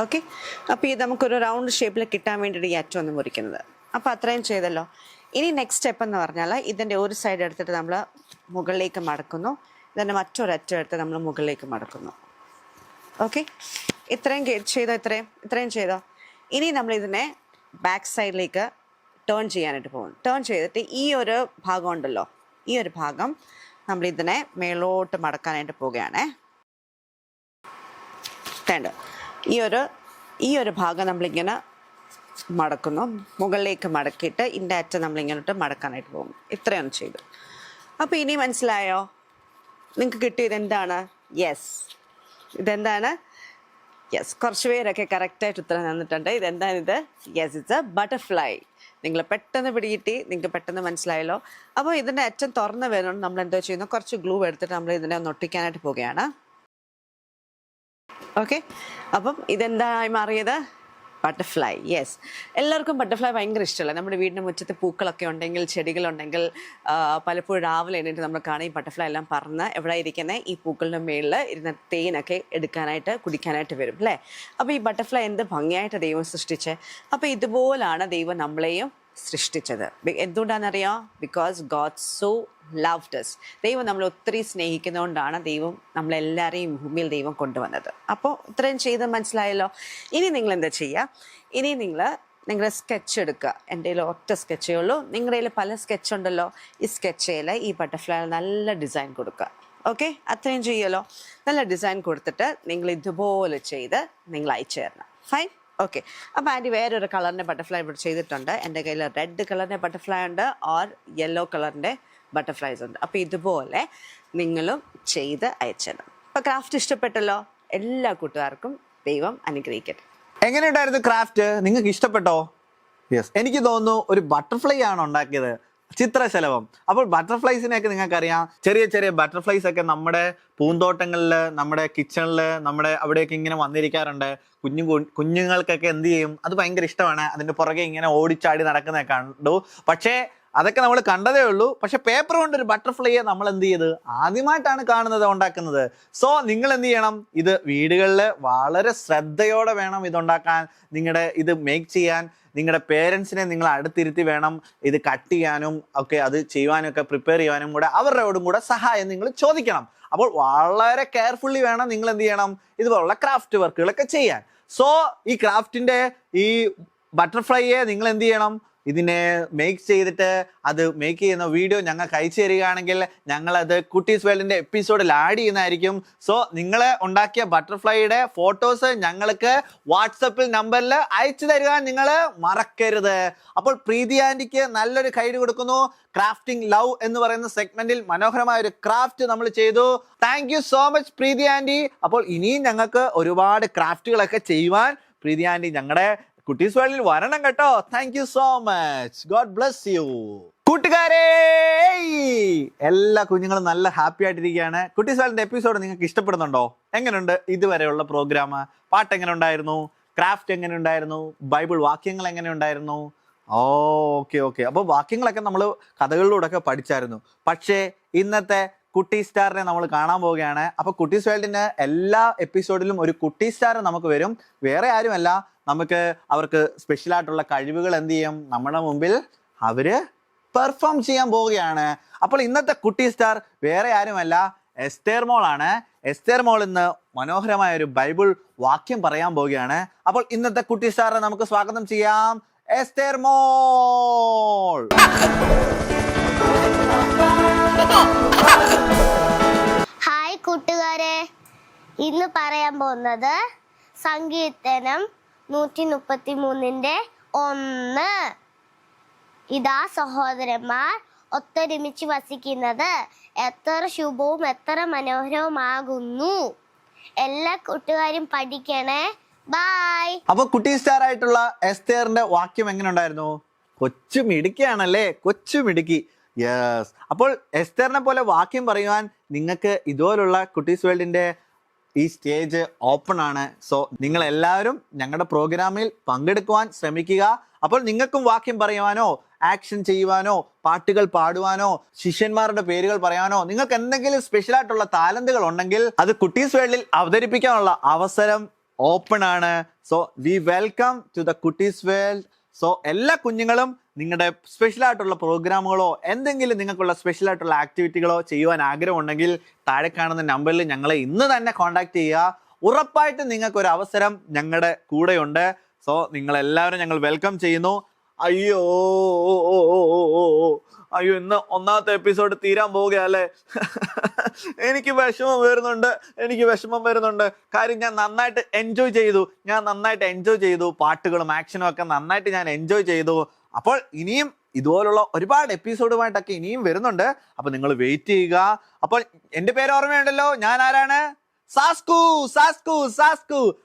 ഓക്കെ, അപ്പോൾ ഇത് നമുക്കൊരു റൗണ്ട് ഷേപ്പിൽ കിട്ടാൻ വേണ്ടിയിട്ട് ഈ അറ്റം ഒന്ന് മുറിക്കുന്നത്. അപ്പോൾ അത്രയും ചെയ്തല്ലോ. ഇനി നെക്സ്റ്റ് സ്റ്റെപ്പ് എന്ന് പറഞ്ഞാൽ ഇതിൻ്റെ ഒരു സൈഡ് എടുത്തിട്ട് നമ്മൾ മുകളിലേക്ക് മടക്കുന്നു, ഇതിൻ്റെ മറ്റൊരറ്റം എടുത്ത് നമ്മൾ മുകളിലേക്ക് മടക്കുന്നു. ഓക്കെ, ഇത്രയും ചെയ്തോ. ഇനി നമ്മൾ ഇതിനെ ബാക്ക് സൈഡിലേക്ക് ടേൺ ചെയ്യാനായിട്ട് പോകും. ടേൺ ചെയ്തിട്ട് ഈ ഒരു ഭാഗം ഉണ്ടല്ലോ, ഈ ഒരു ഭാഗം നമ്മൾ ഇതിനെ മേലോട്ട് മടക്കാനായിട്ട് പോവുകയാണേ. വേണ്ട, ഈ ഒരു ഭാഗം നമ്മളിങ്ങനെ മടക്കുന്നു, മുകളിലേക്ക് മടക്കിയിട്ട് ഇതിൻ്റെ അറ്റം നമ്മളിങ്ങോട്ട് മടക്കാനായിട്ട് പോകും. ഇത്രയൊന്നും ചെയ്തു. അപ്പോൾ ഇനി മനസ്സിലായോ നിങ്ങൾക്ക് കിട്ടിയത് എന്താണ്? ഇതെന്താണ്? കുറച്ച് പേരൊക്കെ കറക്റ്റായിട്ട് ഉത്തരം തന്നിട്ടുണ്ട്. ഇതെന്താണിത്? It's a butterfly. നിങ്ങൾ പെട്ടെന്ന് പിടികിട്ടി, നിങ്ങൾക്ക് പെട്ടെന്ന് മനസ്സിലായല്ലോ. അപ്പോൾ ഇതിൻ്റെ അറ്റം തുറന്ന് വരുന്നത് നമ്മൾ എന്തോ ചെയ്യുന്നു, കുറച്ച് ഗ്ലൂ എടുത്തിട്ട് നമ്മൾ ഇതിനെ ഒന്ന് ഒട്ടിക്കാനായിട്ട് പോവുകയാണ്. ഓക്കെ, അപ്പം ഇതെന്തായി മാറിയത്? ബട്ടർഫ്ലൈ. എല്ലാവർക്കും ബട്ടർഫ്ലൈ ഭയങ്കര ഇഷ്ടമല്ല. നമ്മുടെ വീടിൻ്റെ മുറ്റത്ത് പൂക്കളൊക്കെ ഉണ്ടെങ്കിൽ, ചെടികളുണ്ടെങ്കിൽ പലപ്പോഴും രാവിലെ എണീറ്റ് നമ്മൾ കാണും ഈ ബട്ടർഫ്ലൈ എല്ലാം പറന്ന് എവിടെ ഇരിക്കുന്നത്, ഈ പൂക്കളുടെ മുകളിൽ ഇരുന്ന തേനൊക്കെ എടുക്കാനായിട്ട് കുടിക്കാനായിട്ട് വരും അല്ലേ. അപ്പോൾ ഈ ബട്ടർഫ്ലൈ എന്ത് ഭംഗിയായിട്ട് ദൈവം സൃഷ്ടിച്ചത്. അപ്പോൾ ഇതുപോലാണ് ദൈവം നമ്മളെയും സൃഷ്ടിച്ചത്. എന്തുകൊണ്ടാണെന്നറിയാം? Because God so loved us. ദൈവം നമ്മളെ ഒത്തിരി സ്നേഹിക്കുന്നതുകൊണ്ടാണ് ദൈവം നമ്മളെല്ലാവരെയും ഭൂമിയിൽ ദൈവം കൊണ്ടുവന്നത്. അപ്പോൾ ഇത്രയും ചെയ്ത് മനസ്സിലായല്ലോ. ഇനി നിങ്ങൾ എന്താ ചെയ്യുക? ഇനി നിങ്ങളുടെ സ്കെച്ച് എടുക്കുക. എൻ്റെ കയ്യിൽ ഒറ്റ സ്കെച്ചേ ഉള്ളൂ, നിങ്ങളുടെ കയ്യിൽ പല സ്കെച്ച് ഉണ്ടല്ലോ. ഈ സ്കെച്ചിൽ ഈ ബട്ടർഫ്ലൈ നല്ല ഡിസൈൻ കൊടുക്കുക. ഓക്കെ, അത്രയും ചെയ്യുമല്ലോ. നല്ല ഡിസൈൻ കൊടുത്തിട്ട് നിങ്ങൾ ഇതുപോലെ ചെയ്ത് നിങ്ങൾ അയച്ചു തരണം. ഫൈൻ. ഓക്കെ, അപ്പോൾ ആൻറ്റി വേറൊരു കളറിൻ്റെ ബട്ടർഫ്ലൈ ഇവിടെ ചെയ്തിട്ടുണ്ട്. എൻ്റെ കയ്യിൽ റെഡ് കളറിൻ്റെ ബട്ടർഫ്ലൈ ഉണ്ട്, ഓർ യെല്ലോ കളറിൻ്റെ ബട്ടർഫ്ലൈസ് ഉണ്ട്. അപ്പോൾ ഇതുപോലെ നിങ്ങളും ചെയ്ത് അയച്ചിടണം. അപ്പോൾ ക്രാഫ്റ്റ് ഇഷ്ടപ്പെട്ടല്ലോ? എല്ലാ കൂട്ടുകാർക്കും ദൈവം അനുഗ്രഹിക്കട്ടെ. എങ്ങനെയുണ്ടായിരുന്നു ക്രാഫ്റ്റ്? നിങ്ങൾക്ക് ഇഷ്ടപ്പെട്ടോ? എനിക്ക് തോന്നുന്നു ഒരു ബട്ടർഫ്ലൈ ആണ് ഉണ്ടാക്കിയത്, ചിത്രശലഭം. അപ്പോൾ ബട്ടർഫ്ലൈസിനെയൊക്കെ നിങ്ങൾക്കറിയാം, ചെറിയ ചെറിയ ബട്ടർഫ്ലൈസ് ഒക്കെ നമ്മുടെ പൂന്തോട്ടങ്ങളിൽ, നമ്മുടെ കിച്ചണിൽ, നമ്മുടെ അവിടെയൊക്കെ ഇങ്ങനെ വന്നിരിക്കാറുണ്ട്. കുഞ്ഞുങ്ങൾക്കൊക്കെ എന്ത് ചെയ്യും, അത് ഭയങ്കര ഇഷ്ടമാണ്. അതിൻ്റെ പുറകെ ഇങ്ങനെ ഓടിച്ചാടി നടക്കുന്നതൊക്കെ കണ്ടു. പക്ഷേ അതൊക്കെ നമ്മൾ കണ്ടതേ ഉള്ളൂ. പക്ഷെ പേപ്പർ കൊണ്ടൊരു ബട്ടർഫ്ലൈയെ നമ്മൾ എന്ത് ചെയ്ത് ആദ്യമായിട്ടാണ് കാണുന്നത്, ഉണ്ടാക്കുന്നത്. സോ നിങ്ങൾ എന്ത് ചെയ്യണം, ഇത് വീടുകളിൽ വളരെ ശ്രദ്ധയോടെ വേണം ഇതുണ്ടാക്കാൻ. ഇത് മേക്ക് ചെയ്യാൻ നിങ്ങളുടെ പേരൻസിനെ നിങ്ങൾ അടുത്തിരുത്തി വേണം ഇത് കട്ട് ചെയ്യാനും ഒക്കെ, അത് ചെയ്യുവാനും ഒക്കെ പ്രിപ്പയർ ചെയ്യാനും കൂടെ അവരോടും കൂടെ സഹായം നിങ്ങൾ ചോദിക്കണം. അപ്പോൾ വളരെ കെയർഫുള്ളി വേണം നിങ്ങൾ എന്ത് ചെയ്യണം, ഇതുപോലുള്ള ക്രാഫ്റ്റ് വർക്കുകളൊക്കെ ചെയ്യാൻ. സോ ഈ ക്രാഫ്റ്റിൻ്റെ ഈ ബട്ടർഫ്ലൈയെ നിങ്ങൾ എന്ത് ചെയ്യണം, ഇതിനെ മേക്ക് ചെയ്തിട്ട് അത് മേക്ക് ചെയ്യുന്ന വീഡിയോ ഞങ്ങൾക്ക് അയച്ചു തരികയാണെങ്കിൽ ഞങ്ങളത് കുട്ടീസ് വേൾഡിൻ്റെ എപ്പിസോഡിൽ ആഡ് ചെയ്യുന്നതായിരിക്കും. സോ നിങ്ങൾ ഉണ്ടാക്കിയ ബട്ടർഫ്ലൈയുടെ ഫോട്ടോസ് ഞങ്ങൾക്ക് വാട്സപ്പിൽ നമ്പറിൽ അയച്ചു തരുവാൻ നിങ്ങൾ മറക്കരുത്. അപ്പോൾ പ്രീതി ആൻറ്റിക്ക് നല്ലൊരു കൈഡ് കൊടുക്കുന്നു. ക്രാഫ്റ്റിംഗ് ലവ് എന്ന് പറയുന്ന സെഗ്മെന്റിൽ മനോഹരമായ ഒരു ക്രാഫ്റ്റ് നമ്മൾ ചെയ്തു. Thank you so much Preethi aunty. അപ്പോൾ ഇനിയും ഞങ്ങൾക്ക് ഒരുപാട് ക്രാഫ്റ്റുകളൊക്കെ ചെയ്യുവാൻ പ്രീതി ആൻറ്റി ഞങ്ങളുടെ കുട്ടീസ് വേൾഡിൽ വരണം കേട്ടോ. Thank you so much. God bless U. കൂട്ടുകാരെ, എല്ലാ കുഞ്ഞുങ്ങളും നല്ല ഹാപ്പി ആയിട്ടിരിക്കുകയാണ്. കുട്ടീസ് വേൾഡിന്റെ എപ്പിസോഡ് നിങ്ങൾക്ക് ഇഷ്ടപ്പെടുന്നുണ്ടോ? എങ്ങനെയുണ്ട് ഇതുവരെയുള്ള പ്രോഗ്രാം? പാട്ട് എങ്ങനെ ഉണ്ടായിരുന്നു? ക്രാഫ്റ്റ് എങ്ങനെ ഉണ്ടായിരുന്നു? ബൈബിൾ വാക്യങ്ങൾ എങ്ങനെ ഉണ്ടായിരുന്നു? ഓക്കെ. അപ്പോൾ വാക്യങ്ങളൊക്കെ നമ്മൾ കഥകളിലൂടെയൊക്കെ പഠിച്ചായിരുന്നു. പക്ഷേ ഇന്നത്തെ കുട്ടി സ്റ്റാറിനെ നമ്മൾ കാണാൻ പോവുകയാണ്. അപ്പോൾ കുട്ടീസ് വേൾഡിന് എല്ലാ എപ്പിസോഡിലും ഒരു കുട്ടി സ്റ്റാർ നമുക്ക് വരും. വേറെ ആരുമല്ല, നമുക്ക് അവർക്ക് സ്പെഷ്യലായിട്ടുള്ള കഴിവുകൾ എന്ത് ചെയ്യും, നമ്മുടെ മുമ്പിൽ അവർ പെർഫോം ചെയ്യാൻ പോവുകയാണ്. അപ്പോൾ ഇന്നത്തെ കുട്ടി സ്റ്റാർ വേറെ ആരുമല്ല, എസ്തേർ മോളാണ്. എസ്തേർ മോൾ ഇന്ന് മനോഹരമായ ഒരു ബൈബിൾ വാക്യം പറയാൻ പോവുകയാണ്. അപ്പോൾ ഇന്നത്തെ കുട്ടി സ്റ്റാറിനെ നമുക്ക് സ്വാഗതം ചെയ്യാം. എസ്തേർ മോൾ. ഹായ് കൂട്ടുകാരെ, ഇന്ന് പറയാൻ പോകുന്നത് സങ്കീർത്തനം 133:1. ഇതാ സഹോദരന്മാർ ഒത്തൊരുമിച്ച് വസിക്കുന്നത് എത്ര ശുഭവും എത്ര മനോഹരവുമാകുന്നു. എല്ലാ കൂട്ടുകാരും പഠിക്കണേ. ബൈ. അപ്പൊ കുട്ടി സ്റ്റാർ ആയിട്ടുള്ള എസ്തേറിന്റെ വാക്യം എങ്ങനെ ഉണ്ടായിരുന്നു? കൊച്ചു മിടുക്കിയാണല്ലേ, കൊച്ചു മിടുക്കി. യെസ്. അപ്പോൾ എസ്തേറിനെ പോലെ വാക്യം പറയുവാൻ നിങ്ങൾക്ക് ഇതുപോലുള്ള കുട്ടീസ് വേൾഡിന്റെ ഈ സ്റ്റേജ് ഓപ്പൺ ആണ്. സോ നിങ്ങൾ എല്ലാവരും ഞങ്ങളുടെ പ്രോഗ്രാമിൽ പങ്കെടുക്കുവാൻ ശ്രമിക്കുക. അപ്പോൾ നിങ്ങൾക്കും വാക്യം പറയുവാനോ, ആക്ഷൻ ചെയ്യുവാനോ, പാട്ടുകൾ പാടുവാനോ, ശിഷ്യന്മാരുടെ പേരുകൾ പറയാനോ, നിങ്ങൾക്ക് എന്തെങ്കിലും സ്പെഷ്യൽ ആയിട്ടുള്ള ടാലന്റുകൾ ഉണ്ടെങ്കിൽ അത് കുട്ടീസ് വേൾഡിൽ അവതരിപ്പിക്കാനുള്ള അവസരം ഓപ്പൺ ആണ്. So we welcome to the Kuttees world so എല്ലാ കുഞ്ഞുങ്ങളും നിങ്ങളുടെ സ്പെഷ്യൽ ആയിട്ടുള്ള പ്രോഗ്രാമുകളോ എന്തെങ്കിലും നിങ്ങൾക്കുള്ള സ്പെഷ്യൽ ആയിട്ടുള്ള ആക്ടിവിറ്റികളോ ചെയ്യുവാൻ ആഗ്രഹമുണ്ടെങ്കിൽ താഴെ കാണുന്ന നമ്പറിൽ ഞങ്ങളെ ഇന്ന് തന്നെ കോൺടാക്ട് ചെയ്യുക. ഉറപ്പായിട്ടും നിങ്ങൾക്ക് ഒരു അവസരം ഞങ്ങളുടെ കൂടെയുണ്ട്. സോ നിങ്ങളെല്ലാവരും ഞങ്ങൾ വെൽക്കം ചെയ്യുന്നു. അയ്യോ അയ്യോ, ഇന്ന് ഒന്നാമത്തെ എപ്പിസോഡ് തീരാൻ പോവുകയല്ലേ. എനിക്ക് വിഷമം വരുന്നുണ്ട്. കാര്യം ഞാൻ നന്നായിട്ട് എൻജോയ് ചെയ്തു. പാട്ടുകളും ആക്ഷനും ഒക്കെ നന്നായിട്ട് ഞാൻ എൻജോയ് ചെയ്തു. അപ്പോൾ ഇനിയും ഇതുപോലുള്ള ഒരുപാട് എപ്പിസോഡുമായിട്ടൊക്കെ ഇനിയും വരുന്നുണ്ട്. അപ്പോൾ നിങ്ങൾ വെയിറ്റ് ചെയ്യുക. അപ്പോൾ എൻ്റെ പേര് ഓർമ്മയുണ്ടല്ലോ, ഞാൻ ആരാണ്? സാസ്കു.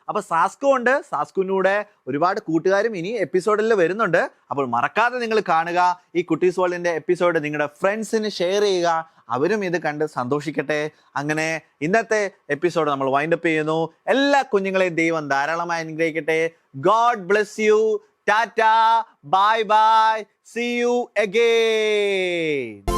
അപ്പൊ സാസ്കു ഉണ്ട്. സാസ്കുവിനൂടെ ഒരുപാട് കൂട്ടുകാരും ഇനി എപ്പിസോഡിൽ വരുന്നുണ്ട്. അപ്പോൾ മറക്കാതെ നിങ്ങൾ കാണുക. ഈ കുട്ടീസ് വേൾഡിന്റെ എപ്പിസോഡ് നിങ്ങളുടെ ഫ്രണ്ട്സിന് ഷെയർ ചെയ്യുക. അവരും ഇത് കണ്ട് സന്തോഷിക്കട്ടെ. അങ്ങനെ ഇന്നത്തെ എപ്പിസോഡ് നമ്മൾ വൈൻഡപ്പ് ചെയ്യുന്നു. എല്ലാ കുഞ്ഞുങ്ങളെയും ദൈവം ധാരാളമായി അനുഗ്രഹിക്കട്ടെ. God bless you. Tata, bye bye, see you again.